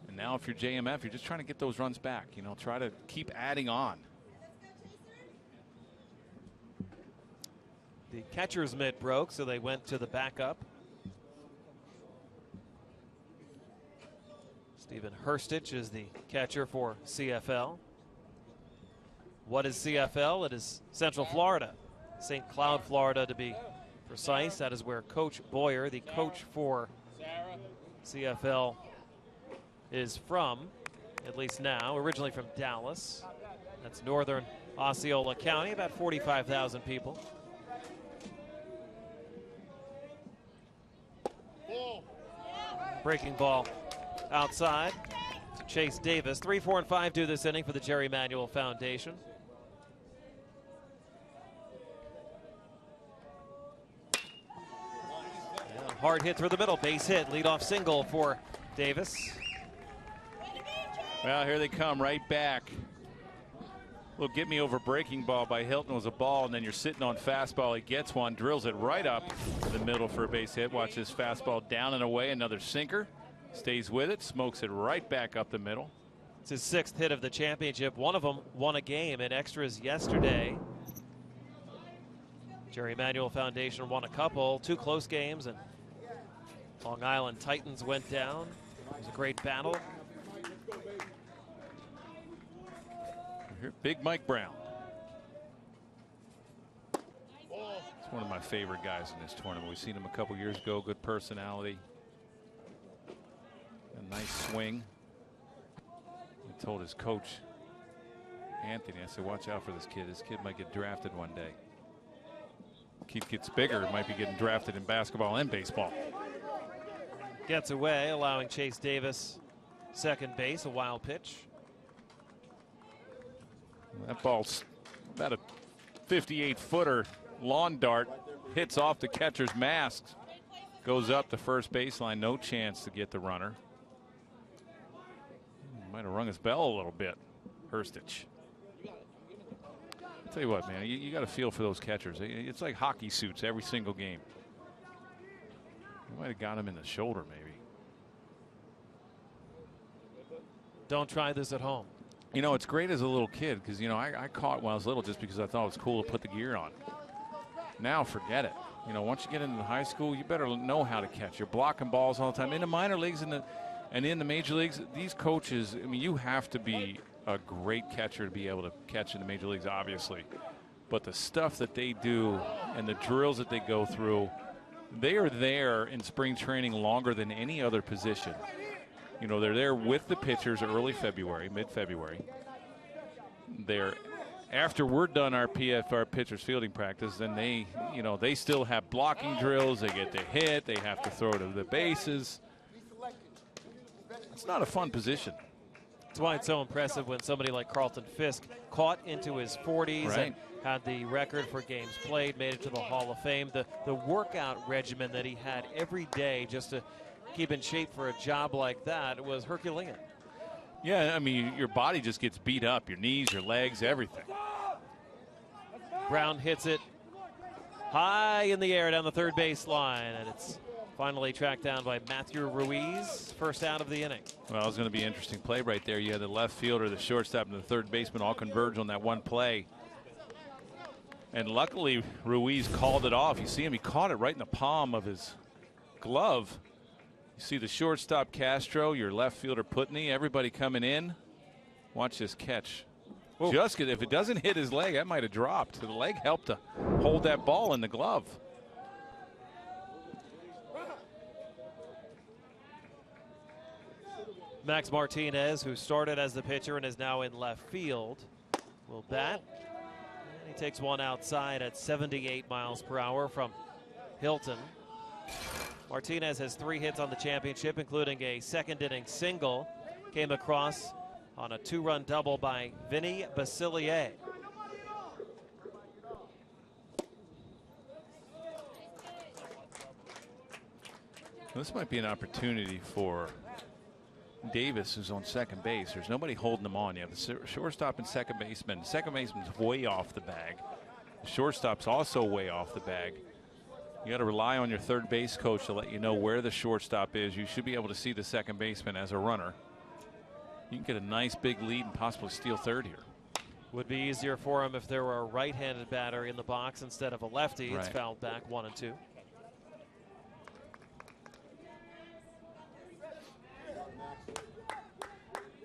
Speaker 2: And now if you're JMF, you're just trying to get those runs back. You know, try to keep adding on.
Speaker 1: The catcher's mitt broke, so they went to the backup. Stephen Hurstich is the catcher for CFL. What is CFL? It is Central Florida, St. Cloud, Florida to be precise. That is where Coach Boyer, the coach for CFL, is from, at least now, originally from Dallas. That's northern Osceola County, about 45,000 people. Breaking ball outside to Chase Davis. 3, 4, and 5 do this inning for the Jerry Manuel Foundation. Yeah, hard hit through the middle, base hit, leadoff single for Davis.
Speaker 2: Well, here they come right back. Little get me over breaking ball by Hilton was a ball, and then you're sitting on fastball. He gets one, drills it right up the middle for a base hit. Watch this fastball down and away, another sinker. Stays with it, smokes it right back up the middle.
Speaker 1: It's his 6th hit of the championship. One of them won a game in extras yesterday. Jerry Manuel Foundation won a couple, 2 close games, and Long Island Titans went down. It was a great battle.
Speaker 2: Here, Big Mike Brown. He's one of my favorite guys in this tournament. We've seen him a couple years ago. Good personality. A nice swing. I told his coach, Anthony, I said, watch out for this kid. This kid might get drafted one day. Kid gets bigger, might be getting drafted in basketball and baseball.
Speaker 1: Gets away, allowing Chase Davis second base, a wild pitch.
Speaker 2: That ball's about a 58-footer lawn dart. Hits off the catcher's mask. Goes up the first baseline. No chance to get the runner. Might have rung his bell a little bit. Hurstich. I'll tell you what, man. You got to feel for those catchers. It's like hockey suits every single game. You might have got him in the shoulder, maybe.
Speaker 1: Don't try this at home.
Speaker 2: You know, it's great as a little kid because, you know, I caught when I was little just because I thought it was cool to put the gear on. Now, forget it. You know, once you get into high school, you better know how to catch. You're blocking balls all the time. In the minor leagues and in the major leagues, these coaches, I mean, you have to be a great catcher to be able to catch in the major leagues, obviously. But the stuff that they do and the drills that they go through, they are there in spring training longer than any other position. You know, they're there with the pitchers early February, mid-February. They're after we're done our pitchers fielding practice, then they, you know, they still have blocking drills. They get to hit. They have to throw to the bases. It's not a fun position.
Speaker 1: That's why it's so impressive when somebody like Carlton Fisk caught into his 40s
Speaker 2: Right.
Speaker 1: and had the record for games played, made it to the Hall of Fame. The workout regimen that he had every day just to keep in shape for a job like that was Herculean.
Speaker 2: Yeah, I mean, your body just gets beat up. Your knees, your legs, everything.
Speaker 1: Brown hits it high in the air down the third baseline, and it's finally tracked down by Matthew Ruiz, first out of the inning.
Speaker 2: Well, it's going to be an interesting play right there. You had the left fielder, the shortstop, and the third baseman all converge on that one play. And luckily, Ruiz called it off. You see him, he caught it right in the palm of his glove. You see the shortstop, Castro, your left fielder, Putney, everybody coming in. Watch this catch.
Speaker 1: Whoa.
Speaker 2: Just if it doesn't hit his leg, that might have dropped. The leg helped to hold that ball in the glove.
Speaker 1: Max Martinez, who started as the pitcher and is now in left field, will bat. And he takes one outside at 78 miles per hour from Hilton. Martinez has 3 hits on the championship, including a second inning single. Came across on a 2-run double by Vinny Basilier.
Speaker 2: This might be an opportunity for Davis, who's on second base. There's nobody holding him on. You have the shortstop and second baseman. Second baseman's way off the bag. The shortstop's also way off the bag. You got to rely on your third base coach to let you know where the shortstop is. You should be able to see the second baseman as a runner. You can get a nice big lead and possibly steal third here.
Speaker 1: Would be easier for him if there were a right-handed batter in the box instead of a lefty.
Speaker 2: Right.
Speaker 1: It's fouled back 1-2.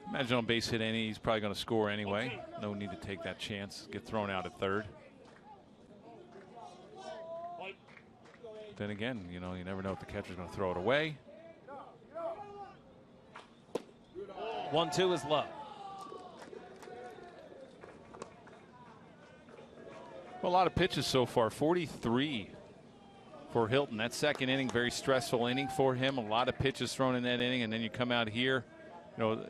Speaker 2: Imagine on base hit any, he's probably going to score anyway. No need to take that chance, get thrown out at third. Then again, you know, you never know if the catcher's going to throw it away.
Speaker 1: 1-2 is low.
Speaker 2: Well, a lot of pitches so far. 43 for Hilton. That second inning, very stressful inning for him. A lot of pitches thrown in that inning, and then you come out here, you know,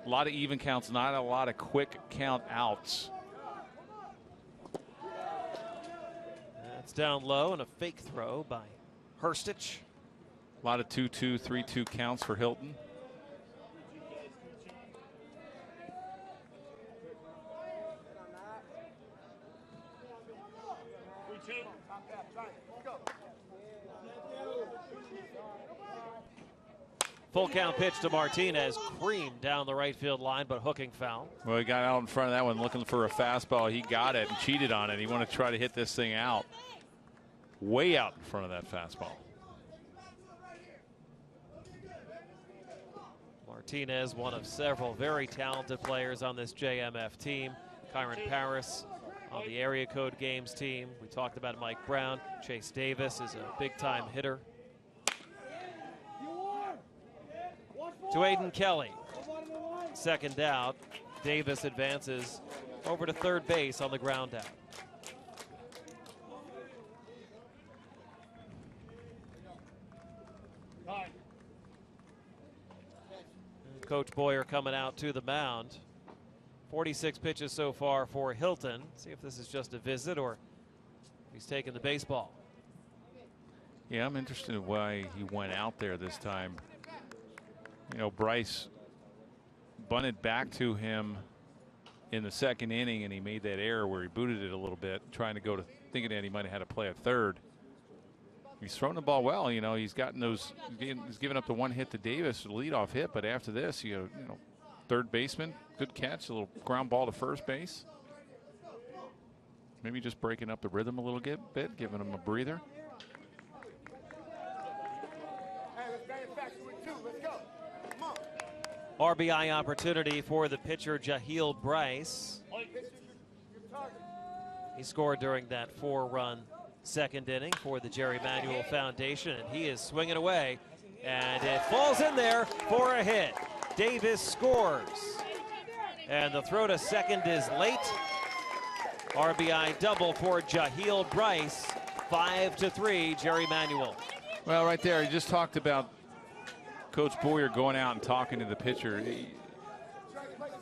Speaker 2: a lot of even counts, not a lot of quick count outs.
Speaker 1: That's down low and a fake throw by Hurstich.
Speaker 2: A lot of 2-2, 3-2 counts for Hilton.
Speaker 1: Full count pitch to Martinez, creamed down the right field line, but hooking foul.
Speaker 2: Well, he got out in front of that one looking for a fastball. He got it and cheated on it. He wanted to try to hit this thing out. Way out in front of that fastball.
Speaker 1: Martinez, one of several very talented players on this JMF team. Kyron Paris on the area code games team. We talked about Mike Brown. Chase Davis is a big-time hitter. To Aiden Kelly. Second out. Davis advances over to third base on the ground out. Coach Boyer coming out to the mound. 46 pitches so far for Hilton. See if this is just a visit or if he's taking the baseball.
Speaker 2: Yeah, I'm interested in why he went out there this time. You know, Bryce bunted back to him in the second inning, and he made that error where he booted it a little bit, trying to go to thinking that he might have had to play at third. He's thrown the ball well. You know, he's gotten those. He's given up the one hit to Davis, the leadoff hit. But after this, you know, third baseman, good catch, a little ground ball to first base. Maybe just breaking up the rhythm a little bit, giving him a breather.
Speaker 1: RBI opportunity for the pitcher Jahiel Bryce. He scored during that 4-run second inning for the Jerry Manuel Foundation, and he is swinging away, and it falls in there for a hit. Davis scores, and the throw to second is late. RBI double for Jahiel Bryce. 5-3, Jerry Manuel.
Speaker 2: Well, right there, he just talked about Coach Boyer going out and talking to the pitcher.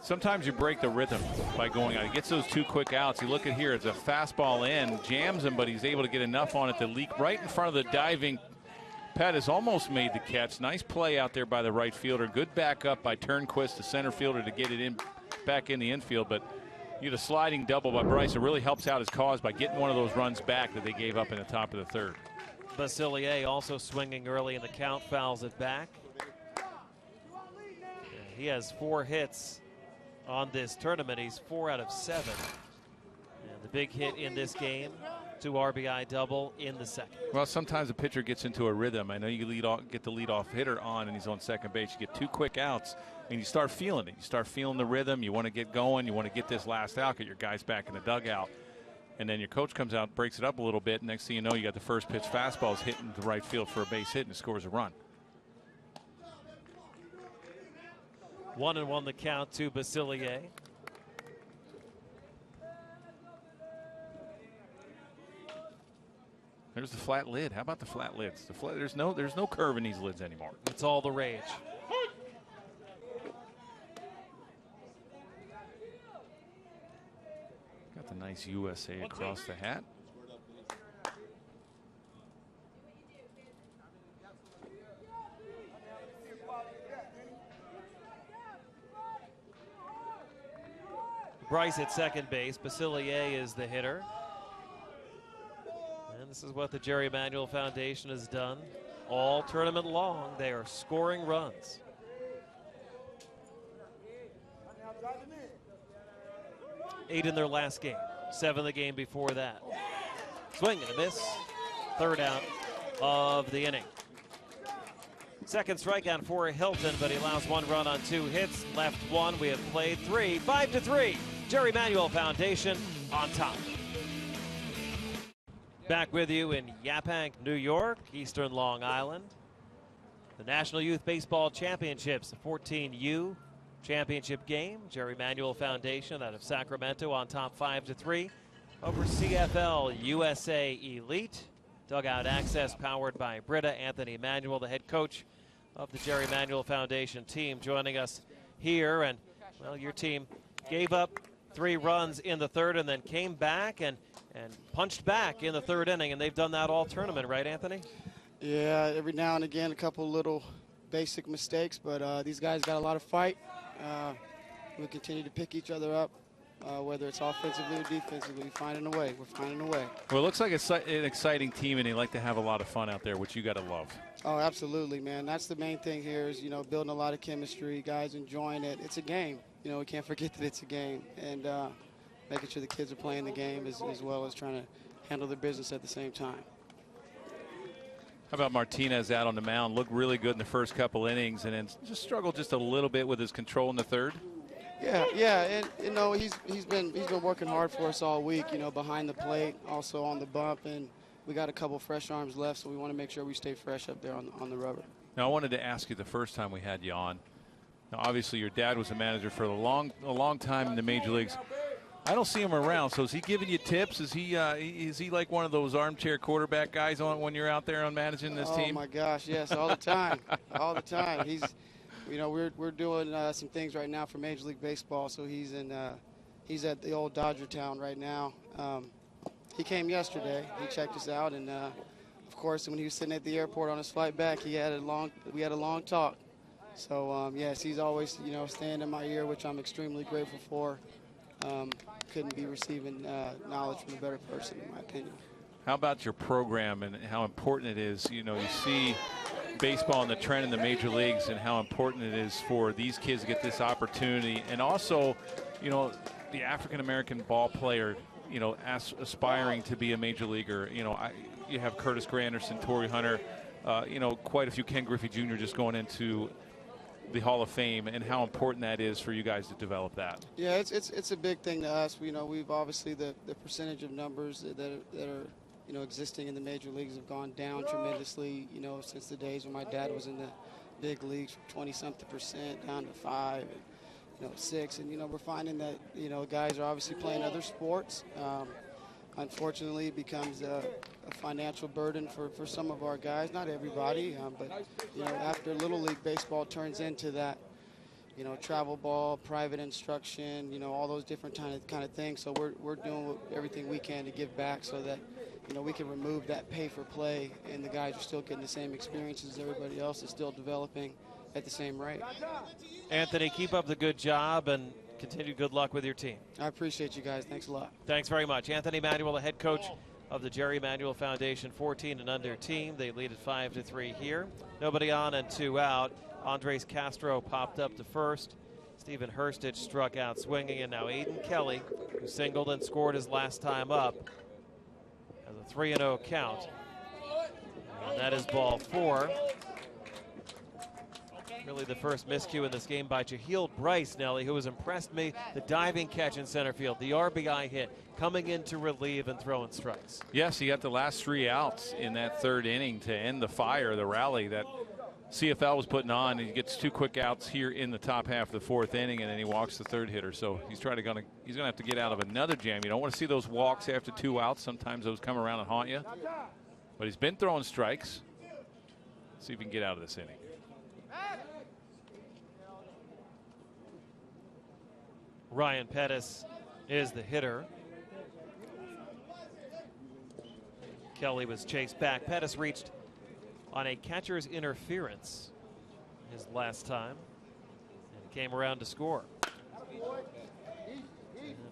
Speaker 2: Sometimes you break the rhythm by going out. He gets those two quick outs. You look at here, it's a fastball in, jams him, but he's able to get enough on it to leak right in front of the diving. Pettis almost made the catch. Nice play out there by the right fielder. Good backup by Turnquist, the center fielder, to get it in back in the infield. But you get a sliding double by Bryce. It really helps out his cause by getting one of those runs back that they gave up in the top of the third.
Speaker 1: Basilier also swinging early in the count, fouls it back. He has 4 hits on this tournament. He's 4 out of 7. And the big hit in this game, 2 RBI double in the second.
Speaker 2: Well, sometimes a pitcher gets into a rhythm. I know you get the leadoff hitter on and he's on second base. You get 2 quick outs and you start feeling it. You start feeling the rhythm. You want to get going. You want to get this last out, get your guys back in the dugout. And then your coach comes out, breaks it up a little bit. Next thing you know, you got the first pitch fastballs hitting the right field for a base hit and scores a run.
Speaker 1: 1-1 the count to Basilier.
Speaker 2: There's the flat lid. How about the flat lids? There's no curve in these lids anymore.
Speaker 1: It's all the rage.
Speaker 2: Got the nice USA across the hat.
Speaker 1: Bryce at second base. Basilier is the hitter. And this is what the Jerry Manuel Foundation has done all tournament long. They are scoring runs. 8 in their last game, 7 the game before that. Swing and a miss. Third out of the inning. Second strikeout for Hilton, but he allows 1 run on 2 hits. Left 1. We have played 3. 5-3. Jerry Manuel Foundation on top. Back with you in Yaphank, New York, Eastern Long Island. The National Youth Baseball Championships, the 14U championship game. Jerry Manuel Foundation out of Sacramento on top 5-3 over CFL USA Elite. Dugout access powered by Britta. Anthony Manuel, the head coach of the Jerry Manuel Foundation team, joining us here. And, well, your team gave up 3 runs in the third and then came back and punched back in the third inning, and they've done that all tournament, right, Anthony?
Speaker 6: Yeah, every now and again, a couple little basic mistakes, but these guys got a lot of fight. We continue to pick each other up, whether it's offensively or defensively. We're finding a way.
Speaker 2: Well, it looks like an exciting team, and they like to have a lot of fun out there, which you got to love.
Speaker 6: Oh, absolutely, man. That's the main thing here is, building a lot of chemistry, guys enjoying it. It's a game. We can't forget that it's a game, and making sure the kids are playing the game as well as trying to handle their business at the same time.
Speaker 2: How about Martinez out on the mound? Looked really good in the first couple innings, and then just struggled just a little bit with his control in the third.
Speaker 6: Yeah, and he's been working hard for us all week. Behind the plate, also on the bump, and we got a couple fresh arms left, so we want to make sure we stay fresh up there on the rubber.
Speaker 2: Now, I wanted to ask you the first time we had you on. Now, obviously, your dad was a manager for a long time in the major leagues. I don't see him around, so is he giving you tips? Is he like one of those armchair quarterback guys when you're out there on managing this team?
Speaker 6: Oh my gosh, yes, all the time, all the time. He's, we're doing some things right now for Major League Baseball, so he's at the old Dodger Town right now. He came yesterday. He checked us out, and of course, when he was sitting at the airport on his flight back, we had a long talk. So yes, he's always staying in my ear, which I'm extremely grateful for. Couldn't be receiving knowledge from a better person, in my opinion.
Speaker 2: How about your program and how important it is? You see baseball and the trend in the major leagues and how important it is for these kids to get this opportunity. And also, the African-American ball player, aspiring to be a major leaguer. You have Curtis Granderson, Torrey Hunter, quite a few, Ken Griffey Jr. just going into the Hall of Fame, and how important that is for you guys to develop that.
Speaker 6: Yeah, it's a big thing to us. We've obviously the percentage of numbers that are existing in the major leagues have gone down tremendously. Since the days when my dad was in the big leagues, from 20-something% down to 5, and 6, and we're finding that guys are obviously playing other sports. Unfortunately, it becomes a financial burden for some of our guys, not everybody, but after Little League baseball turns into that, travel ball, private instruction, all those different kind of things. So we're doing everything we can to give back so that we can remove that pay for play, and the guys are still getting the same experiences as everybody else is still developing at the same rate.
Speaker 1: Anthony, keep up the good job and continue good luck with your team.
Speaker 6: I appreciate you guys. Thanks a lot.
Speaker 1: Thanks very much. Anthony Manuel, the head coach of the Jerry Manuel Foundation 14 and under team. They lead at 5-3 here. Nobody on and 2 out. Andres Castro popped up to first. Stephen Hurstich struck out swinging, and now Aiden Kelly, who singled and scored his last time up, has a 3-0 count. And that is ball 4. Really the first miscue in this game by Jaheel Bryce, Nelly, who has impressed me. The diving catch in center field, the RBI hit, coming in to relieve and throwing strikes.
Speaker 2: Yes, he got the last 3 outs in that third inning to end the fire, the rally that CFL was putting on. He gets 2 quick outs here in the top half of the 4th inning, and then he walks the third hitter. So he's gonna have to get out of another jam. You don't want to see those walks after 2 outs. Sometimes those come around and haunt you. But he's been throwing strikes. Let's see if he can get out of this inning.
Speaker 1: Ryan Pettis is the hitter. Kelly was chased back. Pettis reached on a catcher's interference his last time and came around to score.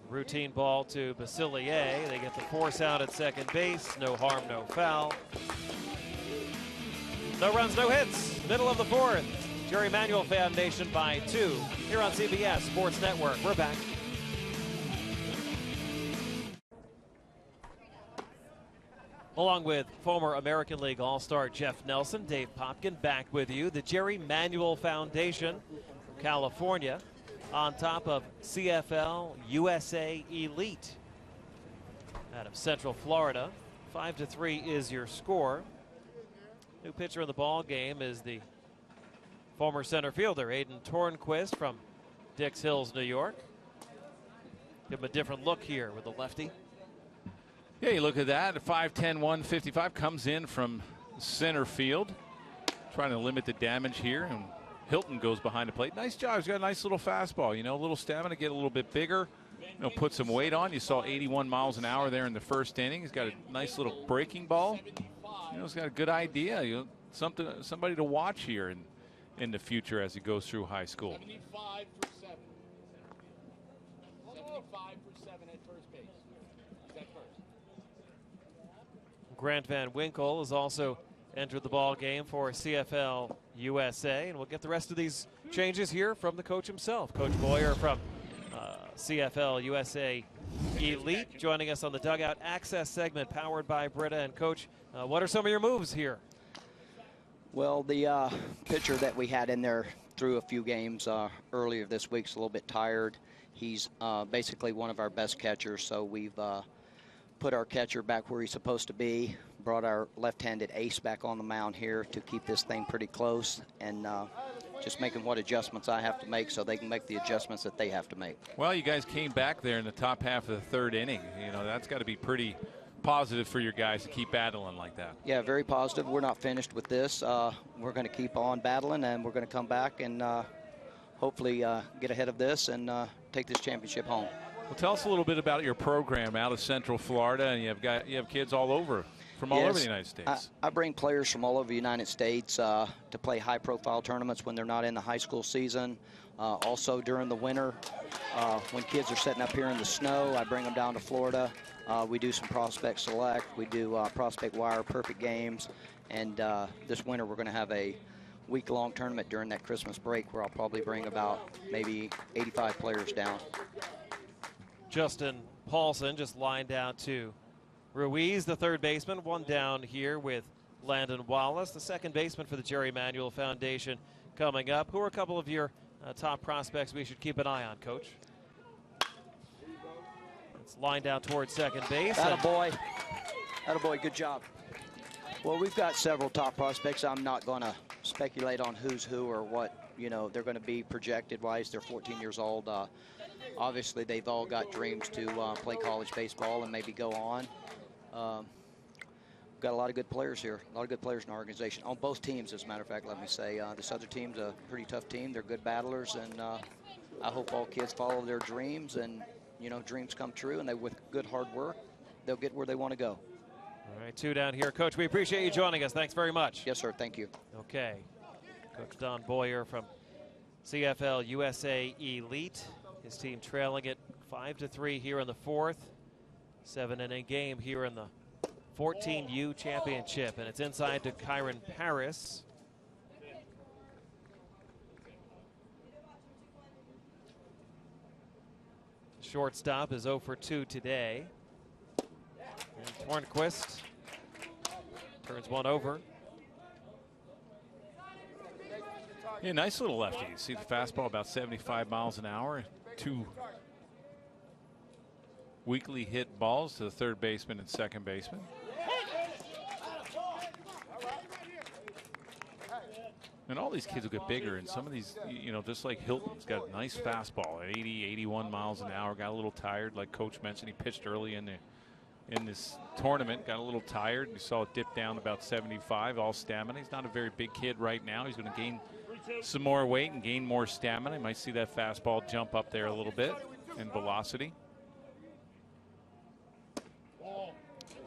Speaker 1: Routine ball to Basilier. They get the force out at second base. No harm, no foul. No runs, no hits. Middle of the fourth. Jerry Manuel Foundation by 2 here on CBS Sports Network. We're back. Along with former American League All-Star Jeff Nelson, Dave Popkin back with you. The Jerry Manuel Foundation, California, on top of CFL USA Elite out of Central Florida. 5-3 is your score. New pitcher in the ball game is the former center fielder Aiden Tornquist from Dix Hills, New York. Give him a different look here with the lefty.
Speaker 2: Yeah, you look at that. 5'10", 155 comes in from center field, trying to limit the damage here. And Hilton goes behind the plate. Nice job. He's got a nice little fastball. You know, a little stamina, get a little bit bigger. You know, put some weight on. You saw 81 miles an hour there in the first inning. He's got a nice little breaking ball. You know, he's got a good idea. You know, somebody to watch here in the future as he goes through high school.
Speaker 5: 75 for 7. 75 for 7 at first base. He's at first.
Speaker 1: Grant Van Winkle has also entered the ball game for CFL USA, and we'll get the rest of these changes here from the coach himself. Coach Boyer from CFL USA Elite joining us on the Dugout Access segment powered by Brita. And Coach, what are some of your moves here?
Speaker 7: Well, the pitcher that we had in there threw a few games earlier this week's a little bit tired. He's basically one of our best catchers, so we've put our catcher back where he's supposed to be, brought our left-handed ace back on the mound here to keep this thing pretty close, and just making what adjustments I have to make so they can make the adjustments that they have to make.
Speaker 2: Well, you guys came back there in the top half of the third inning. You know, that's got to be pretty positive for your guys to keep battling like that.
Speaker 7: Yeah, very positive. We're not finished with this. We're going to keep on battling, and we're going to come back and hopefully get ahead of this and take this championship home.
Speaker 2: Well, tell us a little bit about your program out of Central Florida, and you have kids all over from all over the United States.
Speaker 7: I bring players from all over the United States to play high-profile tournaments when they're not in the high school season. Also during the winter, when kids are setting up here in the snow, I bring them down to Florida. We do some prospect select. We do prospect wire, perfect games, and this winter we're going to have a week-long tournament during that Christmas break where I'll probably bring about maybe 85 players down.
Speaker 1: Justin Paulson just lined out to Ruiz, the third baseman. One down here with Landon Wallace, the second baseman for the Jerry Manuel Foundation coming up. Who are a couple of your top prospects we should keep an eye on, Coach? It's lined out towards second base.
Speaker 7: Attaboy. Attaboy, good job. Well, we've got several top prospects. I'm not going to speculate on who's who or what, you know, they're going to be projected-wise. They're 14 years old. Obviously, they've all got dreams to play college baseball and maybe go on. We've got a lot of good players here, a lot of good players in our organization. On both teams, as a matter of fact, let me say. This other team's a pretty tough team. They're good battlers, and I hope all kids follow their dreams and, you know, dreams come true, and with good hard work, they'll get where they want to go.
Speaker 1: All right, two down here. Coach, we appreciate you joining us. Thanks very much.
Speaker 7: Yes, sir. Thank you.
Speaker 1: Okay. Coach Don Boyer from CFL USA Elite. His team trailing it 5-3 here in the fourth. 7-inning game here in the 14U championship. And it's inside to Kyron Paris. Shortstop is 0 for 2 today. And Tornquist turns one over.
Speaker 2: Yeah, nice little lefty. You see the fastball about 75 miles an hour. 2 weakly hit balls to the third baseman and second baseman. And all these kids will get bigger, and some of these, you know, just like Hilton's got a nice fastball at 80, 81 miles an hour. Got a little tired, like Coach mentioned. He pitched early in this tournament, got a little tired. You saw it dip down about 75, all stamina. He's not a very big kid right now. He's going to gain some more weight and gain more stamina. You might see that fastball jump up there a little bit in velocity.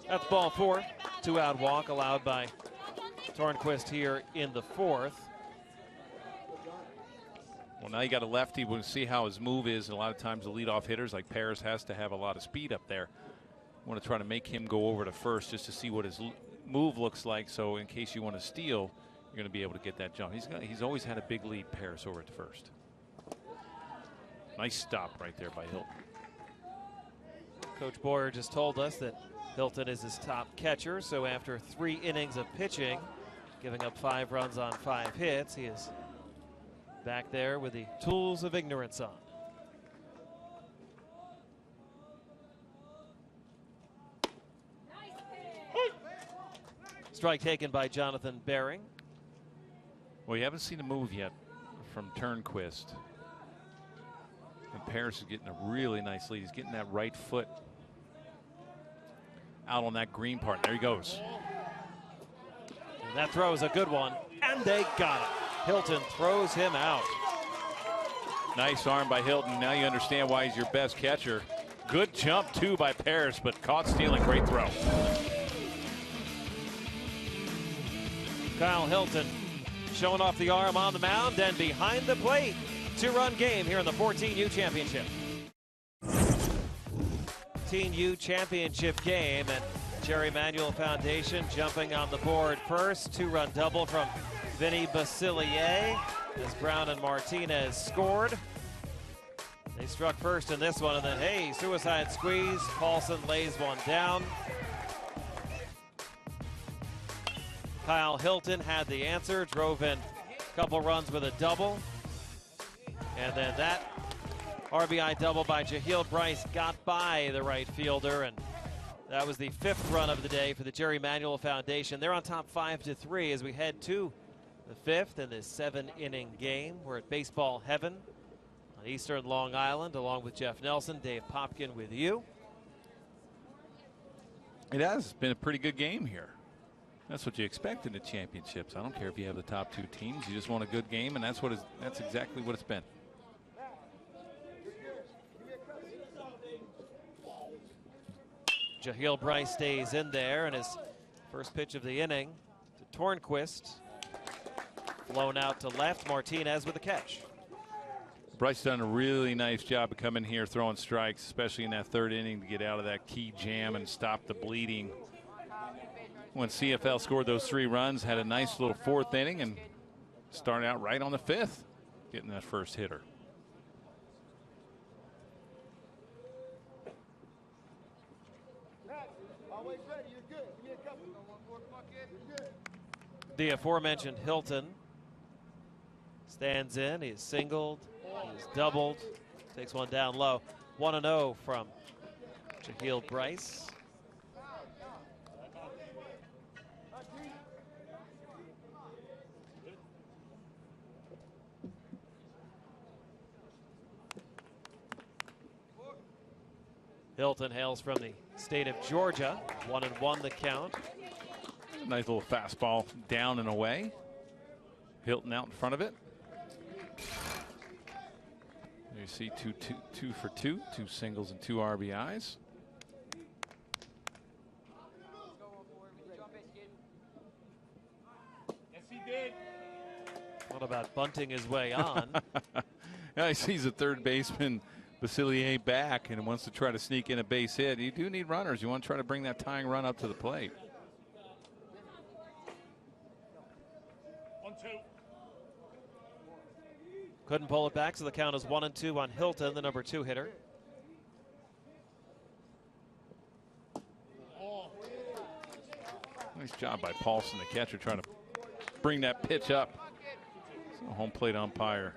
Speaker 1: That's ball 4. 2-out walk allowed by Tornquist here in the fourth.
Speaker 2: Well, now you got a lefty. We'll see how his move is. And a lot of times the leadoff hitters like Paris has to have a lot of speed up there. Want to try to make him go over to first just to see what his move looks like. So in case you want to steal, you're going to be able to get that jump. He's always had a big lead, Paris, over at first. Nice stop right there by Hilton.
Speaker 1: Coach Boyer just told us that Hilton is his top catcher. So after 3 innings of pitching, giving up 5 runs on 5 hits, he is back there with the tools of ignorance on. Strike taken by Jonathan Bering.
Speaker 2: Well, you haven't seen a move yet from Turnquist. And Paris is getting a really nice lead. He's getting that right foot out on that green part. There he goes.
Speaker 1: And that throw is a good one, and they got it. Hilton throws him out.
Speaker 2: Nice arm by Hilton. Now you understand why he's your best catcher. Good jump, too, by Paris, but caught stealing. Great throw.
Speaker 1: Kyle Hilton showing off the arm on the mound and behind the plate. 2-run game here in the 14U championship. 14U championship game, and Jerry Manuel Foundation jumping on the board first. 2-run double from Vinny Basilier as Brown and Martinez scored. They struck first in this one, and then, hey, suicide squeeze. Paulson lays one down. Kyle Hilton had the answer, drove in a couple runs with a double. And then that RBI double by Jahiel Bryce got by the right fielder, and that was the 5th run of the day for the Jerry Manuel Foundation. They're on top 5-3 as we head to the 5th in this 7-inning game. We're at baseball heaven on Eastern Long Island, along with Jeff Nelson, Dave Popkin with you.
Speaker 2: It has been a pretty good game here. That's what you expect in the championships. I don't care if you have the top 2 teams. You just want a good game, and that's exactly what it's been.
Speaker 1: Jahiel Bryce stays in there, and his first pitch of the inning to Tornquist. Flown out to left. Martinez with a catch.
Speaker 2: Bryce done a really nice job of coming here throwing strikes, especially in that 3rd inning, to get out of that key jam and stop the bleeding. When CFL scored those 3 runs, had a nice little 4th inning, and started out right on the 5th, getting that first hitter.
Speaker 1: The aforementioned Hilton stands in. He's singled, he's doubled, takes one down low. 1-0 from Jahiel Bryce. Hilton hails from the state of Georgia. 1-1 the count.
Speaker 2: Nice little fastball down and away. Hilton out in front of it. You see two for 2 singles and 2 RBIs.
Speaker 5: Yes, he did.
Speaker 1: What about bunting his way on?
Speaker 2: He sees the third baseman Basilier back and wants to try to sneak in a base hit. You do need runners. You want to try to bring that tying run up to the plate.
Speaker 5: 1-2.
Speaker 1: Couldn't pull it back, so the count is 1-2 on Hilton, the number 2 hitter.
Speaker 2: Nice job by Paulson, the catcher, trying to bring that pitch up. So home plate umpire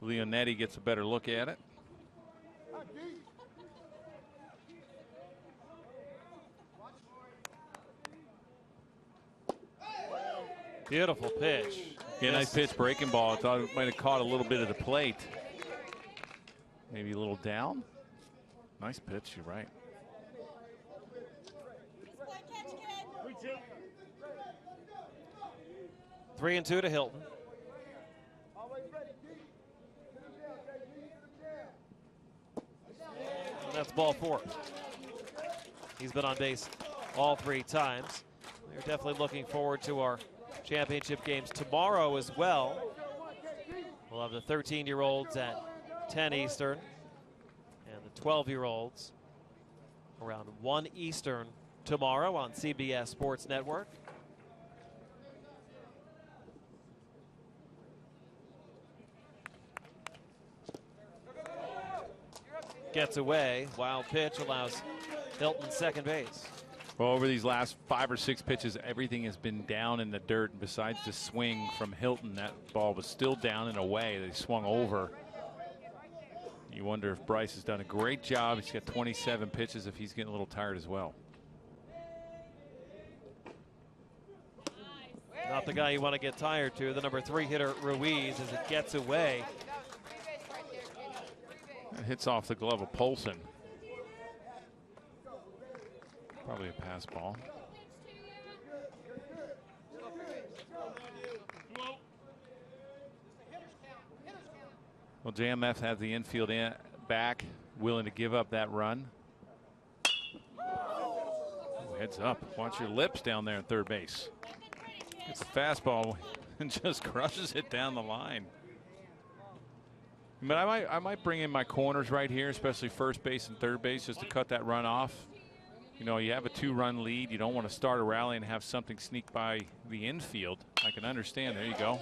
Speaker 2: Leonetti gets a better look at it.
Speaker 1: Beautiful pitch.
Speaker 2: Yeah, nice pitch, breaking ball. I thought it might have caught a little bit of the plate. Maybe a little down. Nice pitch, you're right.
Speaker 1: 3-2 to Hilton. And that's ball 4. He's been on base all 3 times. We're definitely looking forward to our championship games tomorrow as well. We'll have the 13-year-olds at 10 Eastern and the 12-year-olds around 1 Eastern tomorrow on CBS Sports Network. Gets away. Wild pitch allows Hilton second base.
Speaker 2: Well, over these last 5 or 6 pitches, everything has been down in the dirt. And besides the swing from Hilton, that ball was still down and away. They swung over. You wonder if Bryce has done a great job. He's got 27 pitches, if he's getting a little tired as well.
Speaker 1: Not the guy you want to get tired to. The number 3 hitter, Ruiz, as it gets away.
Speaker 2: It hits off the glove of Polson. Probably a pass ball. Well, JMF has the infield back, willing to give up that run. Ooh, heads up. Watch your lips down there at third base. Gets a fastball and just crushes it down the line. But I might bring in my corners right here, especially first base and third base, just to cut that run off. You know, you have a 2-run lead. You don't want to start a rally and have something sneak by the infield. I can understand. There you go.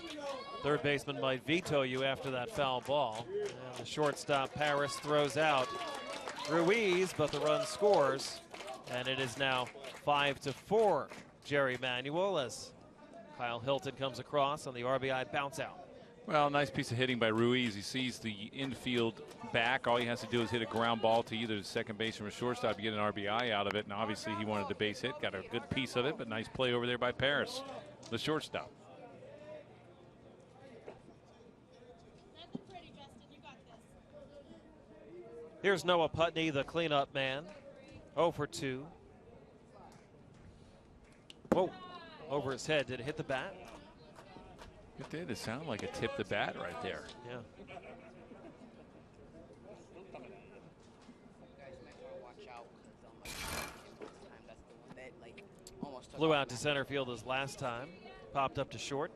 Speaker 1: Third baseman might veto you after that foul ball. And the shortstop, Paris, throws out Ruiz, but the run scores. And it is now 5-4, Jerry Manuel, as Kyle Hilton comes across on the RBI bounce out.
Speaker 2: Well, nice piece of hitting by Ruiz. He sees the infield back. All he has to do is hit a ground ball to either the second baseman or shortstop. You get an RBI out of it, and obviously he wanted the base hit. Got a good piece of it, but nice play over there by Paris, the shortstop.
Speaker 1: Here's Noah Putney, the cleanup man. 0 for 2. Whoa, over his head. Did it hit the bat?
Speaker 2: It did. It sounded like it tipped the bat right there.
Speaker 1: Yeah. Flew out to center field his last time. Popped up to short.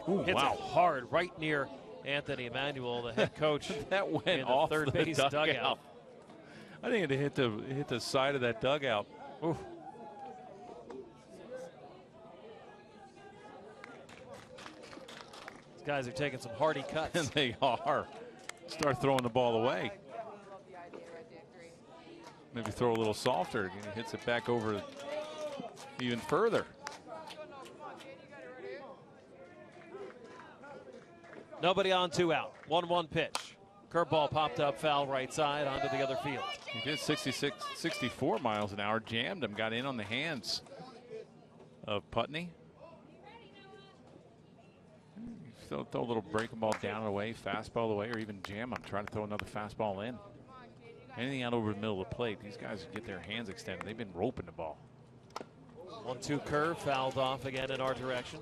Speaker 2: Ooh,
Speaker 1: hits
Speaker 2: wow.
Speaker 1: it hard right near Anthony Emanuel, the head coach.
Speaker 2: That went
Speaker 1: in the
Speaker 2: off
Speaker 1: third
Speaker 2: the
Speaker 1: base
Speaker 2: dugout. I think it hit the side of that dugout.
Speaker 1: Ooh. These guys are taking some hardy cuts.
Speaker 2: And they are. Start throwing the ball away. Maybe throw a little softer. He hits it back over even further.
Speaker 1: Nobody on, 2 out. 1-1 pitch. Curveball popped up foul right side onto the other field.
Speaker 2: He did 64 miles an hour. Jammed him. Got in on the hands of Putney. Throw a little breaking ball down and away, fastball away, or even jam him. Trying to throw another fastball in. Anything out over the middle of the plate, these guys get their hands extended. They've been roping the ball.
Speaker 1: 1-2 curve fouled off again in our direction.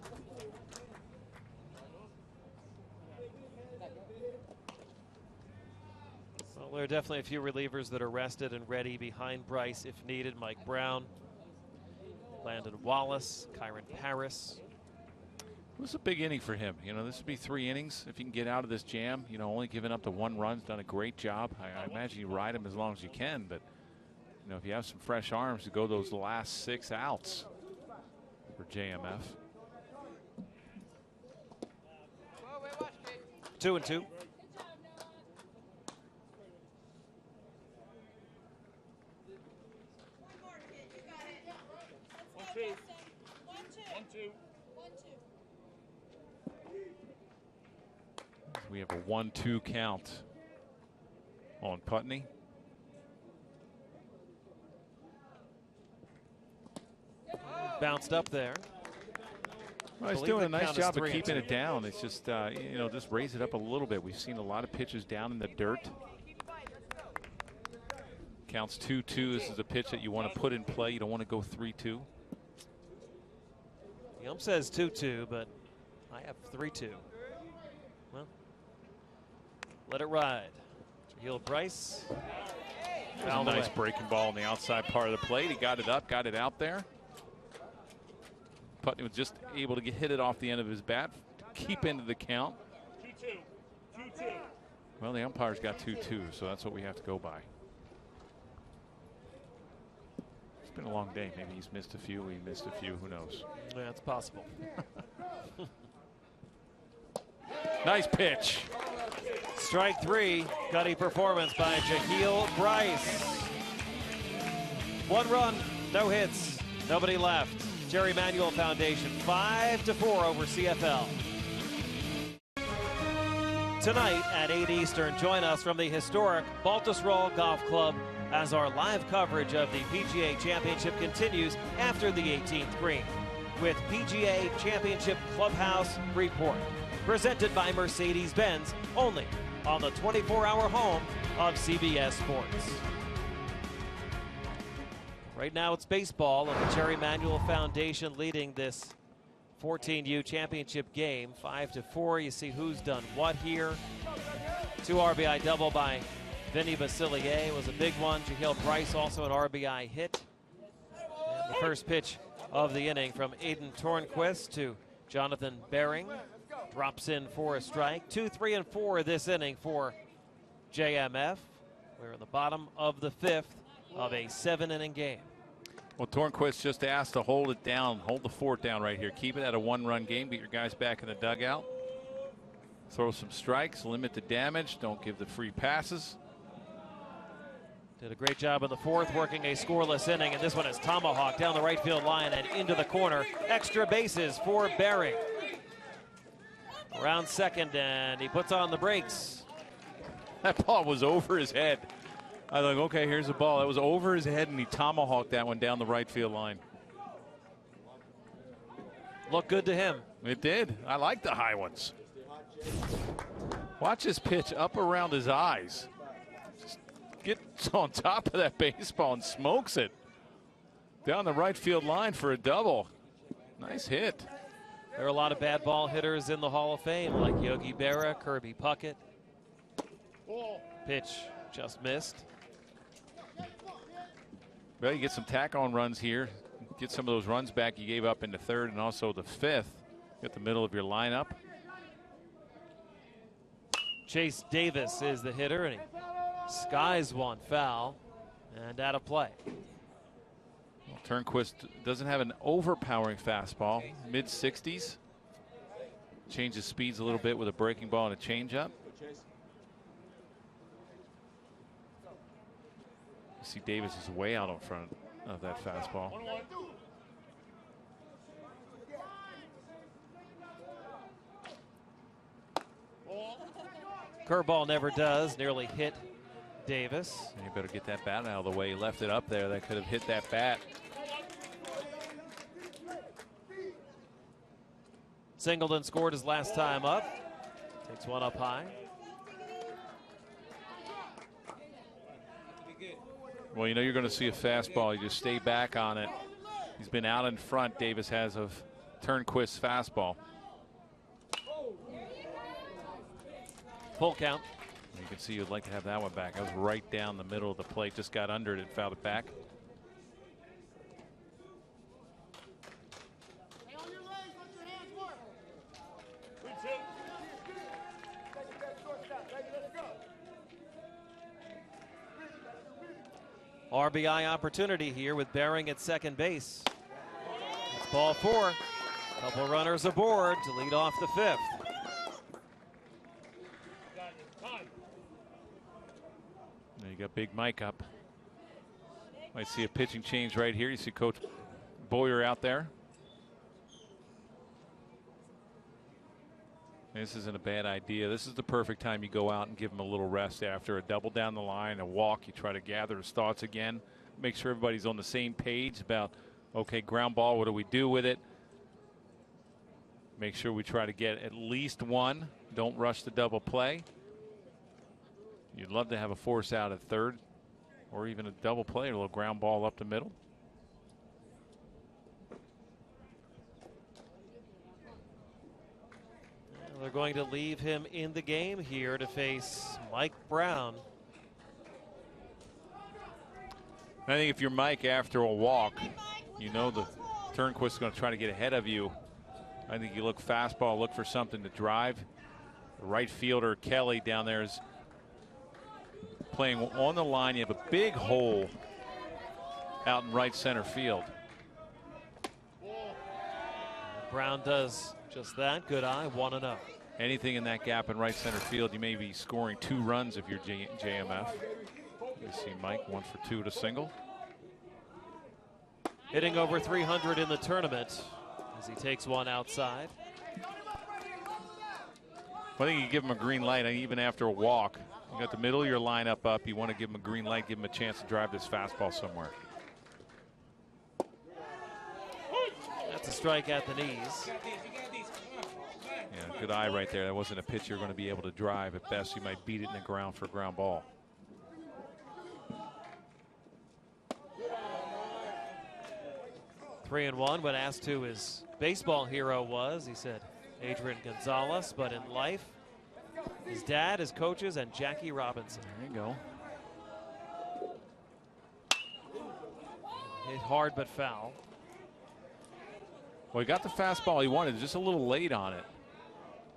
Speaker 1: Well, there are definitely a few relievers that are rested and ready behind Bryce if needed. Mike Brown, Landon Wallace, Kyron Paris.
Speaker 2: This is a big inning for him. You know, this would be 3 innings if he can get out of this jam. You know, only giving up the 1 run. He's done a great job. I imagine you ride him as long as you can, but you know, if you have some fresh arms to go those last 6 outs for JMF.
Speaker 1: 2-2.
Speaker 2: We have a 1-2 count on Putney.
Speaker 1: Bounced up there.
Speaker 2: Well, he's doing a nice job of keeping it down. It's just, you know, just raise it up a little bit. We've seen a lot of pitches down in the dirt. Counts 2-2. This is a pitch that you want to put in play. You don't want to go 3-2.
Speaker 1: The ump says 2-2, but I have 3-2. Well, let it ride. Heel Bryce.
Speaker 2: A nice breaking ball on the outside part of the plate. He got it up, got it out there. Putney was just able to hit it off the end of his bat, keep into the count.
Speaker 5: 2-2. 2-2.
Speaker 2: Well, the umpire's got 2-2, so that's what we have to go by. It's been a long day. Maybe he's missed a few. We missed a few. Who knows?
Speaker 1: Yeah, it's possible.
Speaker 2: Nice pitch.
Speaker 1: Strike 3. Gutty performance by Jaheel Bryce. 1 run, no hits, nobody left. Jerry Manuel Foundation 5-4 over CFL. Tonight at 8 Eastern, join us from the historic Baltusrol Golf Club as our live coverage of the PGA Championship continues after the 18th green with PGA Championship Clubhouse Report, presented by Mercedes-Benz, only on the 24-hour home of CBS Sports. Right now it's baseball, and the Jerry Manuel Foundation leading this 14U championship game 5-4. You see who's done what here. 2 RBI double by Vinny Basilier was a big one. Jaheel Bryce also an RBI hit. And the first pitch of the inning from Aiden Tornquist to Jonathan Bering. Drops in for a strike. 2, 3, and 4 this inning for JMF. We're in the bottom of the 5th of a 7-inning game.
Speaker 2: Well, Tornquist just asked to hold it down, hold the fort down right here. Keep it at a 1-run game. Get your guys back in the dugout. Throw some strikes, limit the damage. Don't give the free passes.
Speaker 1: Did a great job in the 4th, working a scoreless inning, and this one is tomahawk down the right field line and into the corner. Extra bases for Bering. Around second, and he puts on the brakes.
Speaker 2: That ball was over his head. I was like, okay, here's the ball. That was over his head, and he tomahawked that one down the right field line.
Speaker 1: Looked good to him.
Speaker 2: It did. I like the high ones. Watch his pitch up around his eyes. Just gets on top of that baseball and smokes it down the right field line for a double. Nice hit.
Speaker 1: There are a lot of bad ball hitters in the Hall of Fame, like Yogi Berra, Kirby Puckett. Pitch just missed.
Speaker 2: Well, you get some tack-on runs here. Get some of those runs back you gave up in the 3rd and also the 5th. Get the middle of your lineup.
Speaker 1: Chase Davis is the hitter, and he skies one foul and out of play.
Speaker 2: Well, Turnquist doesn't have an overpowering fastball, mid-60s. Changes speeds a little bit with a breaking ball and a changeup. You see Davis is way out in front of that fastball.
Speaker 1: Curveball never does, nearly hit Davis.
Speaker 2: And you better get that bat out of the way. He left it up there. That could have hit that bat.
Speaker 1: Singleton scored his last time up. Takes one up high.
Speaker 2: Well, you know you're going to see a fastball. You just stay back on it. He's been out in front. Davis has of Turnquist's fastball.
Speaker 1: Full count.
Speaker 2: You can see you'd like to have that one back. That was right down the middle of the plate. Just got under it and fouled it back.
Speaker 1: RBI opportunity here with Bering at second base. It's ball 4. Couple runners aboard to lead off the 5th.
Speaker 2: Now you got Big Mike up. Might see a pitching change right here. You see Coach Boyer out there. This isn't a bad idea. This is the perfect time you go out and give him a little rest after a double down the line, a walk. You try to gather his thoughts again. Make sure everybody's on the same page about, okay, ground ball, what do we do with it? Make sure we try to get at least one. Don't rush the double play. You'd love to have a force out at 3rd or even a double play, a little ground ball up the middle.
Speaker 1: They're going to leave him in the game here to face Mike Brown.
Speaker 2: I think if you're Mike after a walk, you know the Turnquist's going to try to get ahead of you. I think you look fastball, look for something to drive. The right fielder, Kelly, down there is playing on the line. You have a big hole out in right center field.
Speaker 1: Brown does just that. Good eye, 1-0.
Speaker 2: Anything in that gap in right center field, you may be scoring 2 runs if you're JMF. You see Mike 1 for 2 to single.
Speaker 1: Hitting over 300 in the tournament as he takes one outside.
Speaker 2: I think you give him a green light even after a walk. You got the middle of your lineup up. You want to give him a green light, give him a chance to drive this fastball somewhere.
Speaker 1: That's a strike at the knees.
Speaker 2: Yeah, good eye right there. That wasn't a pitch you're going to be able to drive. At best, you might beat it in the ground for a ground ball.
Speaker 1: Three and one. When asked who his baseball hero was, he said Adrian Gonzalez, but in life, his dad, his coaches, and Jackie Robinson.
Speaker 2: There you go.
Speaker 1: Hit hard but foul.
Speaker 2: Well, he got the fastball he wanted, just a little late on it.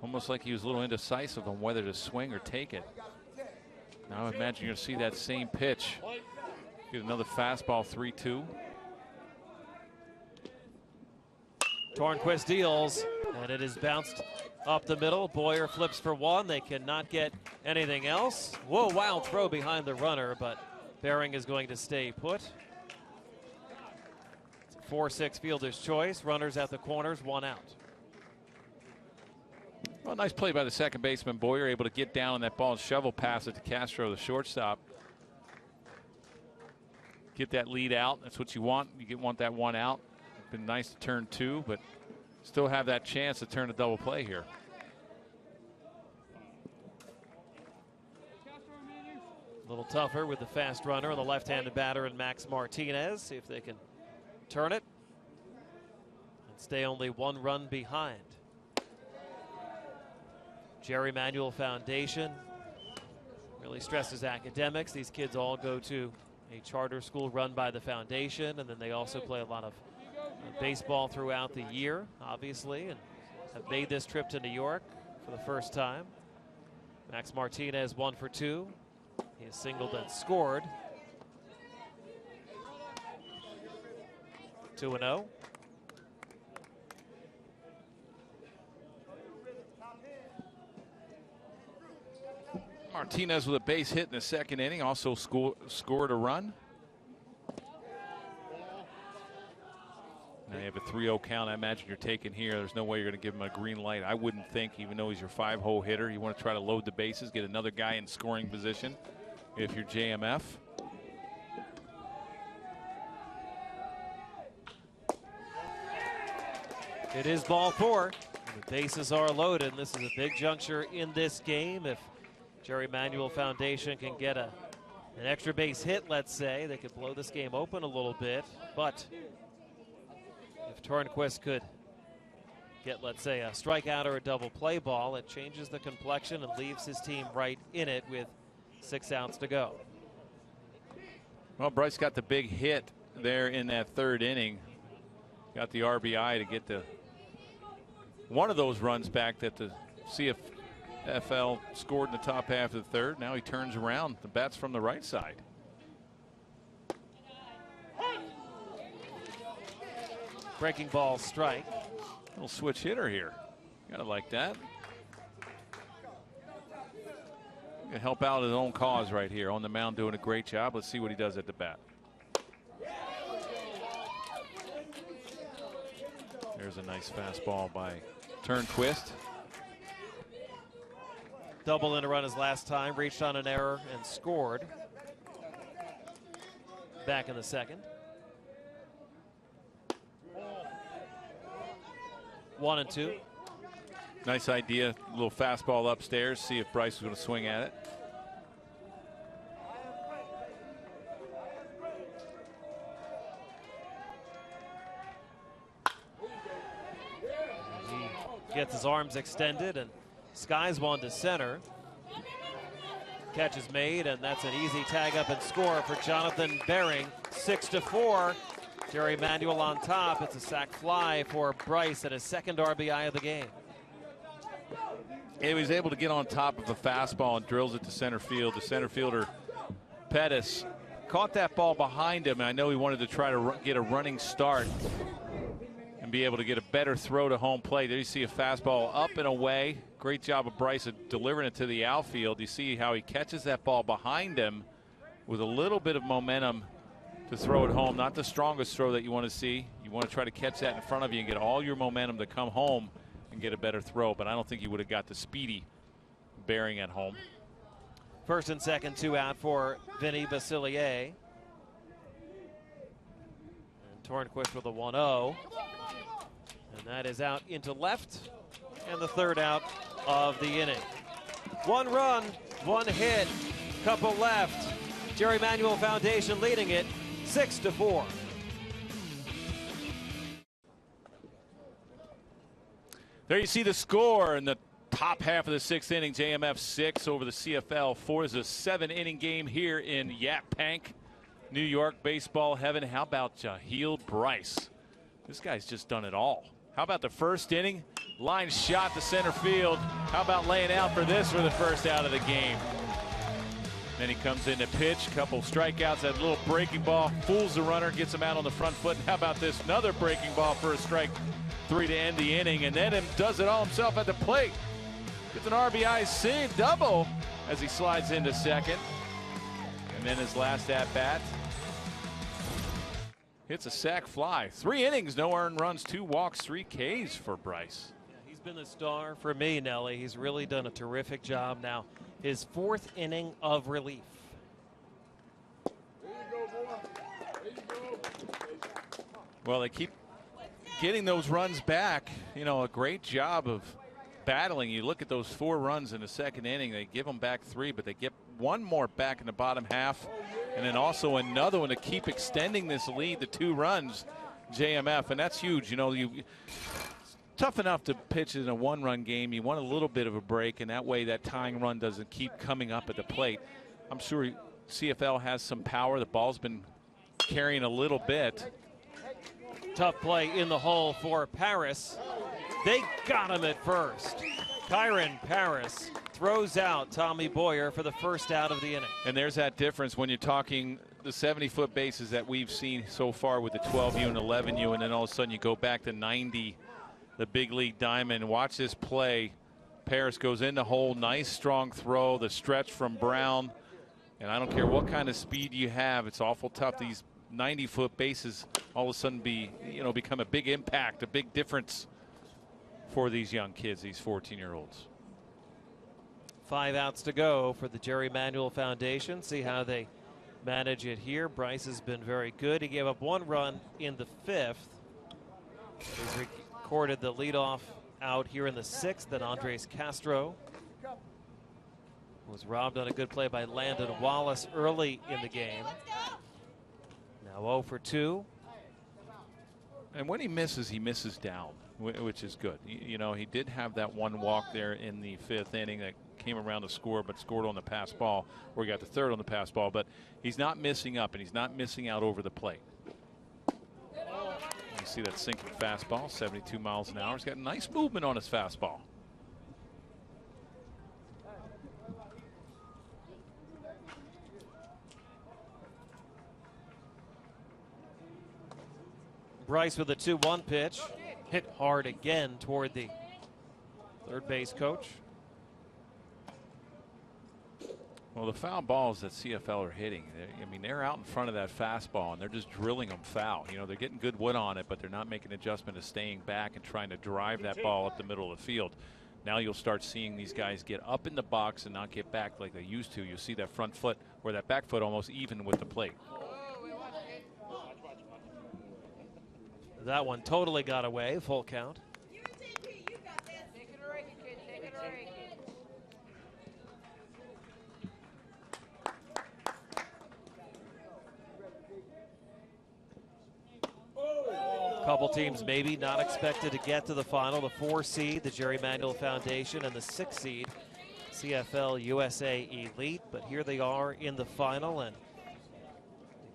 Speaker 2: Almost like he was a little indecisive on whether to swing or take it. Now I imagine you're going to see that same pitch. Get another fastball, 3-2.
Speaker 1: Tornquist deals, and it is bounced up the middle. Boyer flips for one. They cannot get anything else. Whoa, wild throw behind the runner, but Bering is going to stay put. 4-6 fielder's choice. Runners at the corners, 1 out.
Speaker 2: Well, nice play by the second baseman. Boyer able to get down on that ball and shovel pass it to Castro, the shortstop. Get that lead out. That's what you want. You want that 1 out. Been nice to turn 2, but still have that chance to turn a double play here.
Speaker 1: A little tougher with the fast runner and the left-handed batter and Max Martinez. See if they can turn it and stay only 1 run behind. Jerry Manuel Foundation really stresses academics. These kids all go to a charter school run by the foundation, and then they also play a lot of baseball throughout the year, obviously, and have made this trip to New York for the first time. Max Martinez 1 for 2. He has singled and scored. 2-0.
Speaker 2: Martinez with a base hit in the second inning, also scored a run. Now you have a 3-0 count. I imagine you're taking here. There's no way you're going to give him a green light. I wouldn't think, even though he's your 5-hole hitter. You want to try to load the bases, get another guy in scoring position if you're JMF.
Speaker 1: It is ball 4. The bases are loaded. This is a big juncture in this game. If Jerry Manuel Foundation can get an extra base hit, let's say, they could blow this game open a little bit. But if Tornquist could get, let's say, a strikeout or a double play ball, it changes the complexion and leaves his team right in it with 6 outs to go.
Speaker 2: Well, Bryce got the big hit there in that third inning. Got the RBI to get one of those runs back that the CFL scored in the top half of the third. Now he turns around. The bat's from the right side.
Speaker 1: Breaking ball strike.
Speaker 2: Little switch hitter here. Gotta like that. Gonna help out his own cause right here on the mound, doing a great job. Let's see what he does at the bat. There's a nice fastball by Turnquist.
Speaker 1: Double in a run his last time, reached on an error and scored. Back in the second. 1-2.
Speaker 2: Nice idea. A little fastball upstairs. See if Bryce is going to swing at it.
Speaker 1: He gets his arms extended and skies one to center. Catch is made, and that's an easy tag up and score for Jonathan Bering. 6-4. Jerry Manuel on top. It's a sac fly for Bryce and his second RBI of the game.
Speaker 2: He was able to get on top of a fastball and drills it to center field. The center fielder, Pettis, caught that ball behind him. And I know he wanted to try to get a running start and be able to get a better throw to home plate. There you see a fastball up and away. Great job of Bryce of delivering it to the outfield. You see how he catches that ball behind him with a little bit of momentum to throw it home. Not the strongest throw that you want to see. You want to try to catch that in front of you and get all your momentum to come home and get a better throw. But I don't think he would have got the speedy bearing at home.
Speaker 1: First and second, 2 out for Vinny Basilier. And Tornquist with a 1-0. And that is out into left. And the third out of the inning. 1 run, 1 hit, couple left. Jerry Manuel Foundation leading it 6-4.
Speaker 2: There you see the score in the top half of the 6th inning. JMF 6 over the CFL 4 is a 7-inning game here in Yaphank, New York, baseball heaven. How about Jaheel Bryce? This guy's just done it all. How about the first inning? Line shot to center field. How about laying out for this for the first out of the game? Then he comes in to pitch, couple strikeouts, that little breaking ball, fools the runner, gets him out on the front foot. How about this? Another breaking ball for a strike 3 to end the inning, and then does it all himself at the plate. Gets an RBI save double as he slides into second. And then his last at bat hits a sac fly. 3 innings, no earned runs, 2 walks, 3 Ks for Bryce.
Speaker 1: Yeah, he's been the star for me, Nelly. He's really done a terrific job now. His 4th inning of relief.
Speaker 2: Well, they keep getting those runs back. You know, a great job of battling. You look at those 4 runs in the 2nd inning. They give them back 3, but they get 1 more back in the bottom half. And then also another one to keep extending this lead to 2 runs, JMF. And that's huge. You know, tough enough to pitch in a 1-run game. You want a little bit of a break, and that way that tying run doesn't keep coming up at the plate. I'm sure CFL has some power. The ball's been carrying a little bit.
Speaker 1: Tough play in the hole for Paris. They got him at first. Kyron Paris throws out Tommy Boyer for the first out of the inning.
Speaker 2: And there's that difference when you're talking the 70-foot bases that we've seen so far with the 12U and 11U, and then all of a sudden you go back to 90, the big league diamond. Watch this play. Paris goes in the hole. Nice strong throw. The stretch from Brown. And I don't care what kind of speed you have. It's awful tough. These 90-foot bases all of a sudden become a big impact, a big difference for these young kids, these 14-year-olds.
Speaker 1: 5 outs to go for the Jerry Manuel Foundation. See how they manage it here. Bryce has been very good. He gave up 1 run in the 5th. He's recorded the leadoff out here in the 6th. Then Andres Castro was robbed on a good play by Landon Wallace early in the game. Now 0 for 2.
Speaker 2: And when he misses down, which is good. You know, he did have that 1 walk there in the 5th inning that came around to score, but scored on the pass ball, or he got the 3rd on the pass ball. But he's not missing up, and he's not missing out over the plate. You see that sinking fastball, 72 miles an hour. He's got nice movement on his fastball.
Speaker 1: Bryce with a 2-1 pitch. Hit hard again toward the third base coach.
Speaker 2: Well, the foul balls that CFL are hitting, I mean, they're out in front of that fastball, and they're just drilling them foul. You know, they're getting good wood on it, but they're not making an adjustment to staying back and trying to drive that ball up the middle of the field. Now you'll start seeing these guys get up in the box and not get back like they used to. You'll see that front foot or that back foot almost even with the plate.
Speaker 1: That one totally got away. Full count. Couple teams maybe not expected to get to the final. The 4 seed, the Jerry Manuel Foundation, and the 6 seed, CFL USA Elite. But here they are in the final, and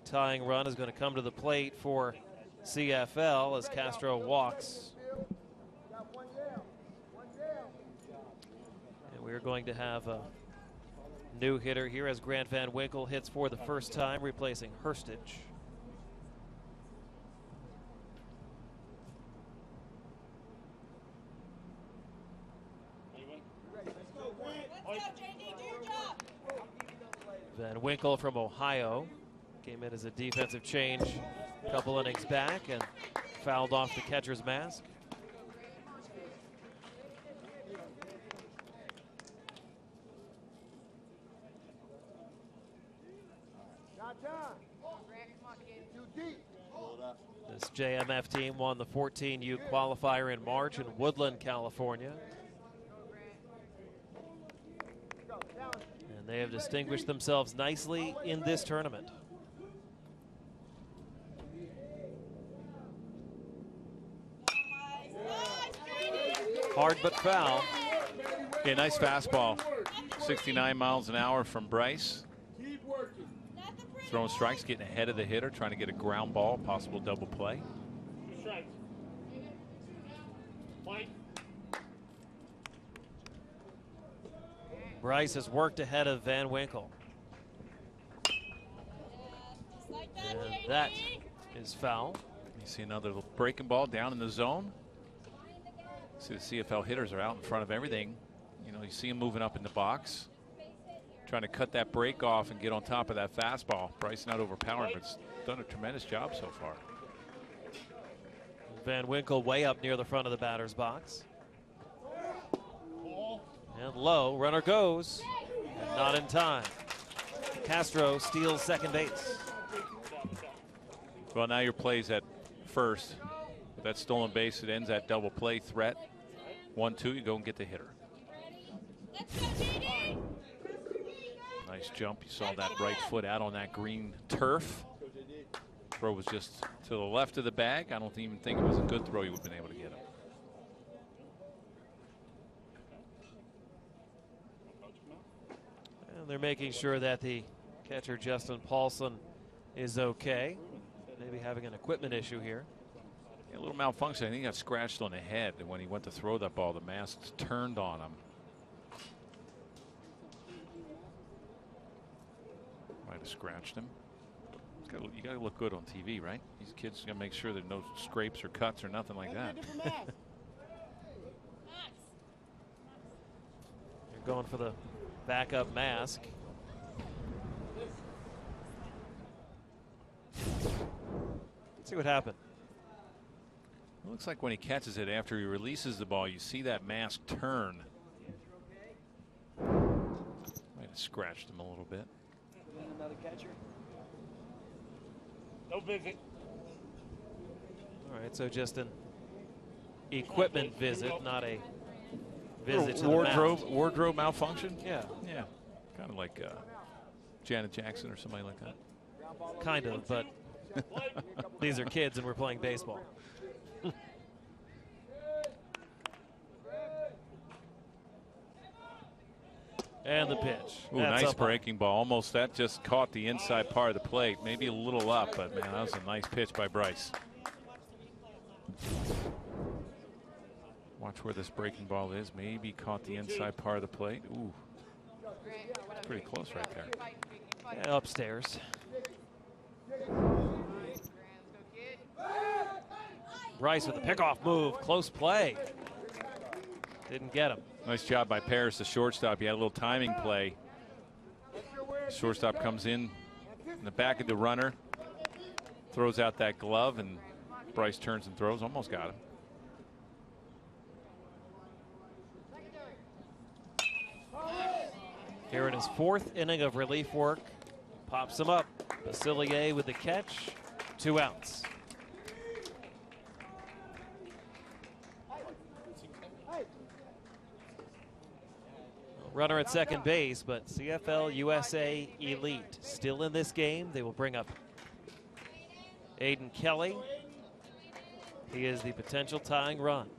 Speaker 1: the tying run is going to come to the plate for CFL as Castro walks. And we're going to have a new hitter here as Grant Van Winkle hits for the first time, replacing Hurstage. Van Winkle from Ohio came in as a defensive change a couple innings back and fouled off the catcher's mask. This JMF team won the 14U qualifier in March in Woodland, California. And they have distinguished themselves nicely in this tournament. Hard but foul.
Speaker 2: Yeah, nice fastball. 69 miles an hour from Bryce. Throwing strikes, getting ahead of the hitter, trying to get a ground ball, possible double play.
Speaker 1: Bryce has worked ahead of Van Winkle. And that is foul.
Speaker 2: You see another little breaking ball down in the zone. See the CFL hitters are out in front of everything. You know, you see them moving up in the box, trying to cut that break off and get on top of that fastball. Bryce not overpowering, but it's done a tremendous job so far.
Speaker 1: Van Winkle way up near the front of the batter's box. And low, runner goes, and not in time. Castro steals second base.
Speaker 2: Well, now your play's at first. With that stolen base, it ends that double play threat. 1-2, you go and get the hitter. Nice jump. You saw that right foot out on that green turf. Throw was just to the left of the bag. I don't even think it was a good throw. You would have been able to get him.
Speaker 1: And they're making sure that the catcher, Justin Paulson, is okay. Maybe having an equipment issue here.
Speaker 2: Yeah, a little malfunction. I think he got scratched on the head. And when he went to throw that ball, the mask turned on him. Might have scratched him. You got to look good on TV, right? These kids got to make sure there's no scrapes or cuts or nothing like that.
Speaker 1: You're going for the backup mask. Let's see what happened.
Speaker 2: It looks like when he catches it after he releases the ball, you see that mask turn. Might have scratched him a little bit.
Speaker 5: Another catcher. No visit.
Speaker 1: All right, so just an equipment visit, not a visit to the mound.
Speaker 2: Wardrobe malfunction?
Speaker 1: Yeah.
Speaker 2: Yeah. Kind of like Janet Jackson or somebody like that.
Speaker 1: Kind of, but these are kids and we're playing baseball. And the pitch.
Speaker 2: Ooh, nice breaking ball. Almost that just caught the inside part of the plate. Maybe a little up, but man, that was a nice pitch by Bryce. Watch where this breaking ball is. Maybe caught the inside part of the plate. Ooh. It's pretty close right there.
Speaker 1: Yeah, upstairs. Bryce with a pickoff move. Close play. Didn't get him.
Speaker 2: Nice job by Paris, the shortstop. He had a little timing play. Shortstop comes in the back of the runner, throws out that glove, and Bryce turns and throws. Almost got him.
Speaker 1: Here in his fourth inning of relief work, pops him up. Basilier with the catch, 2 outs. Runner at second base, but CFL USA Elite still in this game. They will bring up Aiden Kelly. He is the potential tying run.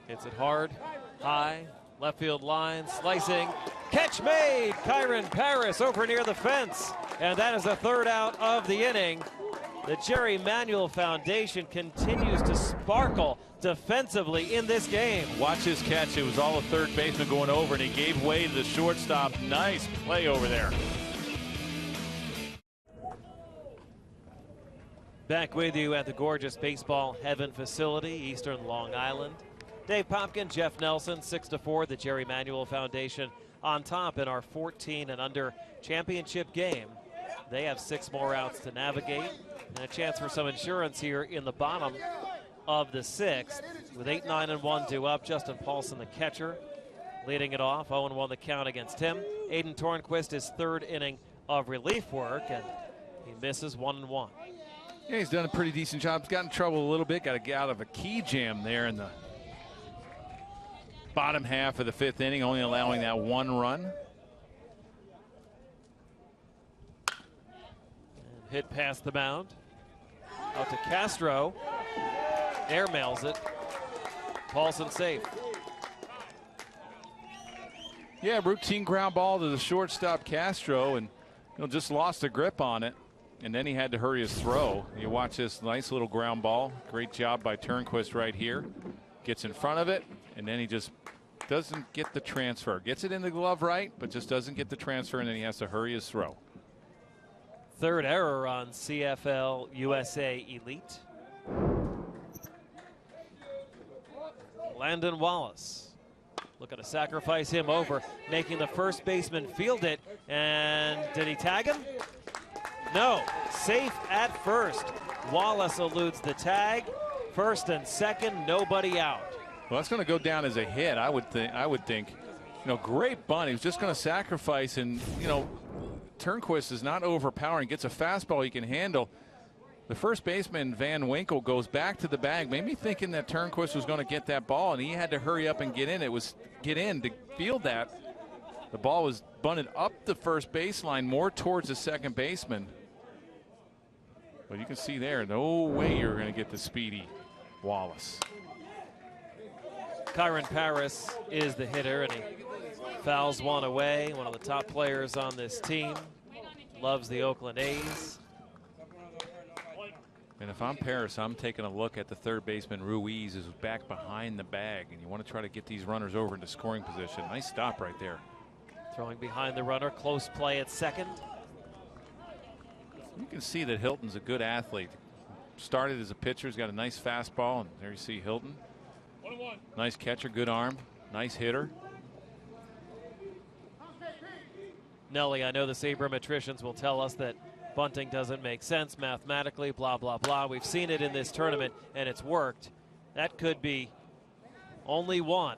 Speaker 1: Hits it hard, high, Left field line, slicing, catch made. Kyron Paris over near the fence. And that is the third out of the inning. The Jerry Manuel Foundation continues to sparkle defensively in this game.
Speaker 2: Watch his catch. It was all a third baseman going over, and he gave way to the shortstop. Nice play over there.
Speaker 1: Back with you at the gorgeous Baseball Heaven facility, Eastern Long Island. Dave Popkin, Jeff Nelson, 6-4, the Jerry Manuel Foundation on top in our 14 and under championship game. They have 6 more outs to navigate and a chance for some insurance here in the bottom of the 6th. With 8, 9, and 1 due up, Justin Paulson, the catcher, leading it off. 0-1 the count against him. Aiden Tornquist, his 3rd inning of relief work, and he misses 1-1.
Speaker 2: Yeah, he's done a pretty decent job. He's got in trouble a little bit. Got to get out of a key jam there in the bottom half of the 5th inning, only allowing that 1 run.
Speaker 1: And hit past the mound. Out to Castro. Airmails it. Paulson safe.
Speaker 2: Yeah, routine ground ball to the shortstop Castro, and just lost a grip on it. And then he had to hurry his throw. You watch this nice little ground ball. Great job by Turnquist right here. Gets in front of it, and then he just doesn't get the transfer. Gets it in the glove right, but just doesn't get the transfer, and then he has to hurry his throw.
Speaker 1: 3rd error on CFL USA Elite. Landon Wallace looking to sacrifice him over, making the first baseman field it. And did he tag him? No, safe at first. Wallace eludes the tag. 1st and 2nd, nobody out.
Speaker 2: Well, that's going to go down as a hit, I would think. Great bunt. He was just going to sacrifice, and Turnquist is not overpowering. Gets a fastball he can handle. The first baseman, Van Winkle, goes back to the bag, maybe thinking that Turnquist was going to get that ball, and he had to hurry up and get in. It was get in to field that. The ball was bunted up the first baseline, more towards the second baseman. But you can see there, no way you're going to get the speedy Wallace.
Speaker 1: Kyron Paris is the hitter, and he fouls one away. One of the top players on this team. Loves the Oakland A's.
Speaker 2: And if I'm Paris, I'm taking a look at the third baseman, Ruiz, is back behind the bag, and you want to try to get these runners over into scoring position. Nice stop right there.
Speaker 1: Throwing behind the runner, close play at second.
Speaker 2: You can see that Hilton's a good athlete. Started as a pitcher, he's got a nice fastball, and there you see Hilton.
Speaker 5: 1-1.
Speaker 2: Nice catcher, good arm, nice hitter.
Speaker 1: Nelly, I know the sabermetricians will tell us that bunting doesn't make sense mathematically, blah, blah, blah. We've seen it in this tournament, and it's worked. That could be only one.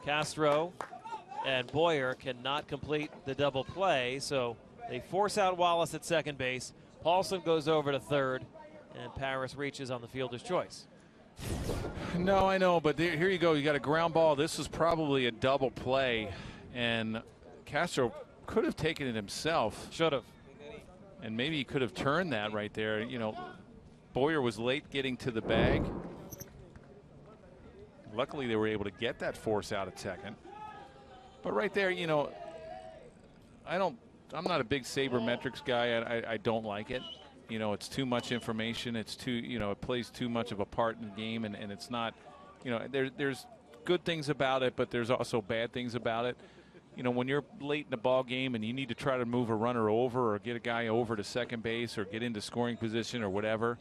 Speaker 1: Castro and Boyer cannot complete the double play, so they force out Wallace at second base. Paulson goes over to third, and Paris reaches on the fielder's choice.
Speaker 2: No, I know, but here you go. You got a ground ball. This was probably a double play, and Castro could have taken it himself.
Speaker 1: Should have.
Speaker 2: And maybe he could have turned that right there. Boyer was late getting to the bag. Luckily, they were able to get that force out at second. But right there, I'm not a big sabermetrics guy. I don't like it. It's too much information. It's too, it plays too much of a part in the game, and it's not, there's good things about it, but there's also bad things about it. When you're late in the ball game and you need to try to move a runner over or get a guy over to second base or get into scoring position or whatever,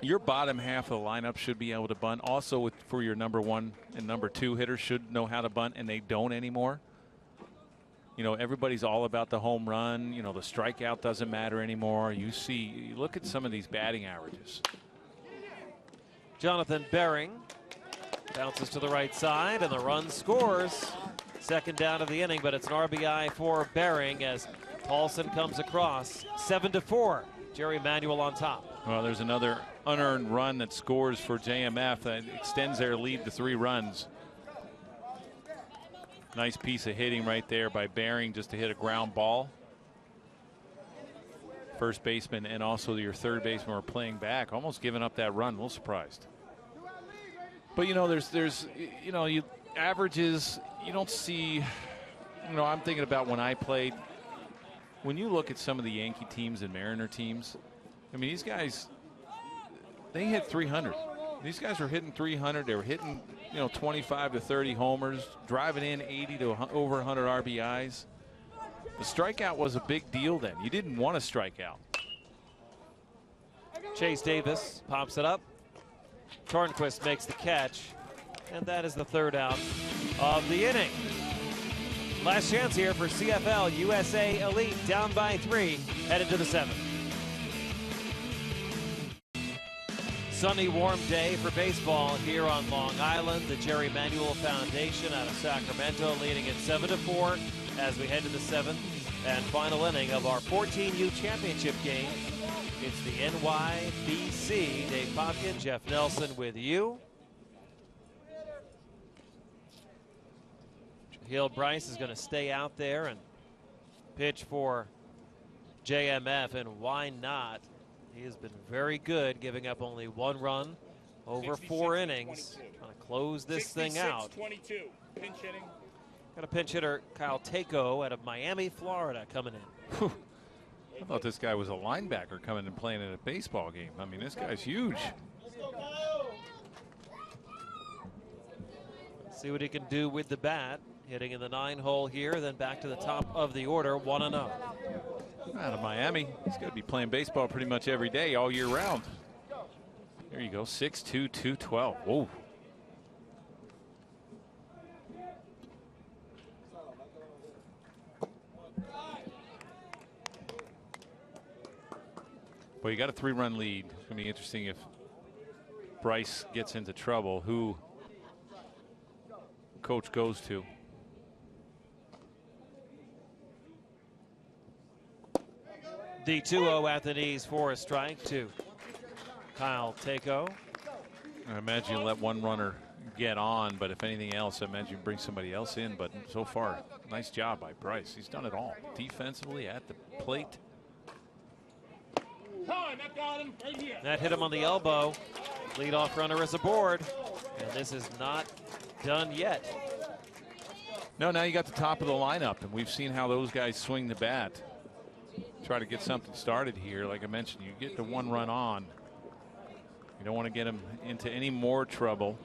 Speaker 2: your bottom half of the lineup should be able to bunt. Also, for your number 1 and number 2 hitters should know how to bunt, and they don't anymore. Everybody's all about the home run. The strikeout doesn't matter anymore. You look at some of these batting averages.
Speaker 1: Jonathan Bering bounces to the right side, and the run scores. Second down of the inning, but it's an RBI for Bering as Paulson comes across. 7-4. Jerry Manuel on top.
Speaker 2: Well, there's another unearned run that scores for JMF that extends their lead to 3 runs. Nice piece of hitting right there by Bering just to hit a ground ball. First baseman and also your third baseman were playing back, almost giving up that run. A little surprised. But there's averages, you don't see, I'm thinking about when I played. When you look at some of the Yankee teams and Mariner teams, I mean, these guys, they hit 300. These guys were hitting 300. They were hitting, 25 to 30 homers, driving in 80 to over 100 RBIs. The strikeout was a big deal then. You didn't want to strike out.
Speaker 1: Chase Davis pops it up. Tornquist makes the catch, and that is the third out of the inning. Last chance here for CFL USA Elite, down by 3, headed to the 7th. Sunny, warm day for baseball here on Long Island. The Jerry Manuel Foundation out of Sacramento leading it 7-4 as we head to the 7th and final inning of our 14U championship game. It's the NYBC. Dave Popkin, Jeff Nelson with you. Hill Bryce is going to stay out there and pitch for JMF, and why not? He has been very good, giving up only 1 run over 4 innings. Trying to close this thing out.
Speaker 5: 22. Pinch hitting.
Speaker 1: Got a pinch hitter, Kyle Tako, out of Miami, Florida, coming in.
Speaker 2: Whew. I thought this guy was a linebacker coming and playing in a baseball game. I mean, this guy's huge.
Speaker 1: See what he can do with the bat. Hitting in the 9-hole here, then back to the top of the order, 1-0.
Speaker 2: Out of Miami, he's got to be playing baseball pretty much every day, all year round. There you go, 6'2", 212. Whoa. Well, you got a 3-run lead. It's going to be interesting if Bryce gets into trouble, who coach goes to.
Speaker 1: The 2-0 at the knees for a strike to Kyle Tako.
Speaker 2: I imagine you let one runner get on, but if anything else, I imagine you bring somebody else in. But so far, nice job by Bryce. He's done it all. Defensively, at the plate.
Speaker 1: That hit him on the elbow. Leadoff runner is aboard. And this is not done yet.
Speaker 2: No, now you got the top of the lineup, and we've seen how those guys swing the bat. Try to get something started here. Like I mentioned, you get the 1 run on. You don't want to get him into any more trouble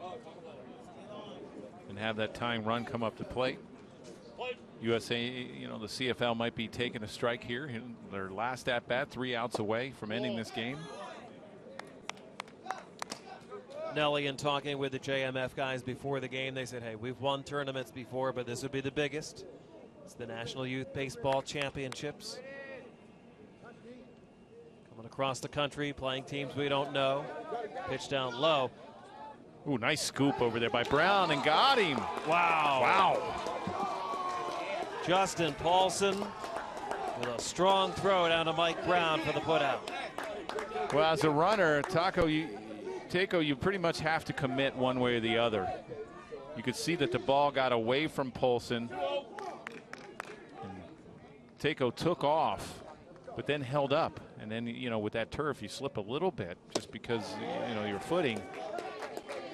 Speaker 2: and have that tying run come up to plate. USA, the CFL might be taking a strike here. Their last at bat, 3 outs away from ending this game.
Speaker 1: Nelly, in talking with the JMF guys before the game, they said, hey, we've won tournaments before, but this would be the biggest. It's the National Youth Baseball Championships. Coming across the country, playing teams we don't know. Pitch down low.
Speaker 2: Ooh, nice scoop over there by Brown, and got him.
Speaker 1: Wow.
Speaker 2: Wow.
Speaker 1: Justin Paulson with a strong throw down to Mike Brown for the putout.
Speaker 2: Well, as a runner, Tako, you pretty much have to commit one way or the other. You could see that the ball got away from Paulson. Tako took off, but then held up. And then, with that turf, you slip a little bit just because, your footing.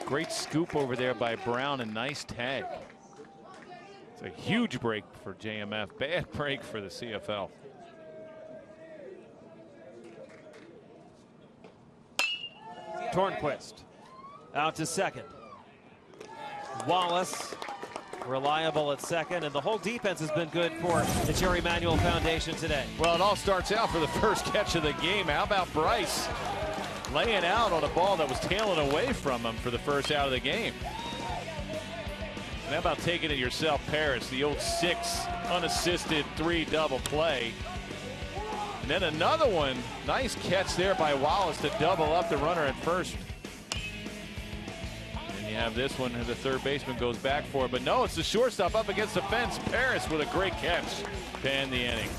Speaker 2: Great scoop over there by Brown, and nice tag. It's a huge break for JMF. Bad break for the CFL.
Speaker 1: Tornquist out to second. Wallace reliable at second, and the whole defense has been good for the Jerry Manuel Foundation today.
Speaker 2: Well, it all starts out for the first catch of the game. How about Bryce laying out on a ball that was tailing away from him for the first out of the game? And how about taking it yourself, Paris, the old 6 unassisted 3 double play. And then another one, nice catch there by Wallace to double up the runner at first. And you have this one, the third baseman goes back for it, but no, it's the shortstop up against the fence. Paris with a great catch to end the inning.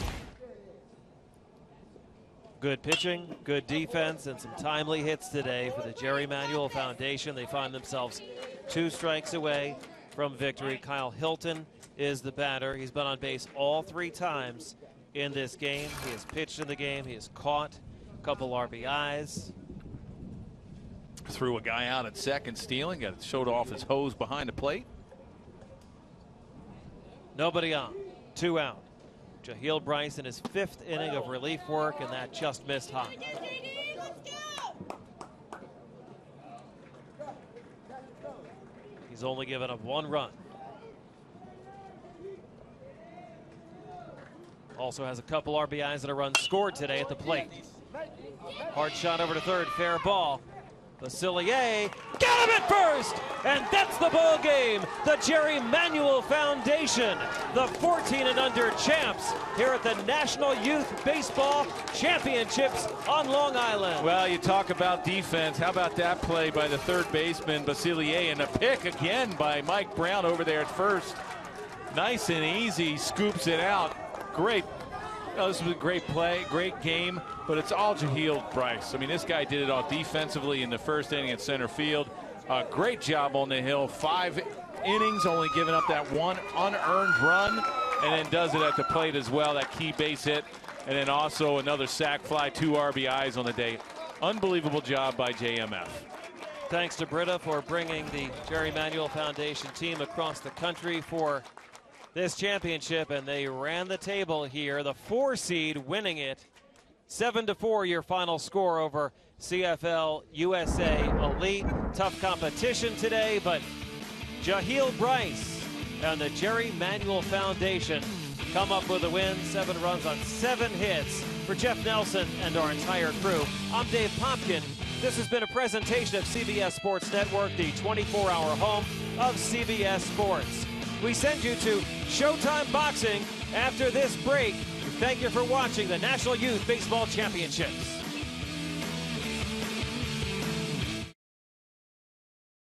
Speaker 1: Good pitching, good defense, and some timely hits today for the Jerry Manuel Foundation. They find themselves 2 strikes away from victory. Kyle Hilton is the batter. He's been on base all 3 times in this game. He has pitched in the game. He has caught a couple RBIs.
Speaker 2: Threw a guy out at second, stealing. Showed off his hose behind the plate.
Speaker 1: Nobody on. 2 out. Jahiel Bryce in his 5th inning of relief work, and that just missed high. He's only given up 1 run. Also has a couple RBIs and a run scored today at the plate. Hard shot over to third, fair ball. Basilier got him at first, and that's the ball game. The Jerry Manuel Foundation, the 14 and under champs here at the National Youth Baseball Championships on Long Island.
Speaker 2: Well, you talk about defense. How about that play by the third baseman, Basilier, and a pick again by Mike Brown over there at first. Nice and easy, scoops it out. Great. Oh, this was a great play, great game, but it's all Jahiel Bryce. I mean, this guy did it all defensively in the first inning at center field. Great job on the hill. 5 innings, only giving up that 1 unearned run, and then does it at the plate as well, that key base hit, and then also another sac fly, 2 RBIs on the day. Unbelievable job by JMF.
Speaker 1: Thanks to Britta for bringing the Jerry Manuel Foundation team across the country for this championship, and they ran the table here. The 4 seed winning it 7-4, your final score over CFL USA Elite. Tough competition today, but Jahiel Bryce and the Jerry Manuel Foundation come up with a win. 7 runs on 7 hits for Jeff Nelson and our entire crew. I'm Dave Popkin. This has been a presentation of CBS Sports Network, the 24-hour home of CBS Sports. We send you to Showtime Boxing after this break. Thank you for watching the National Youth Baseball Championships.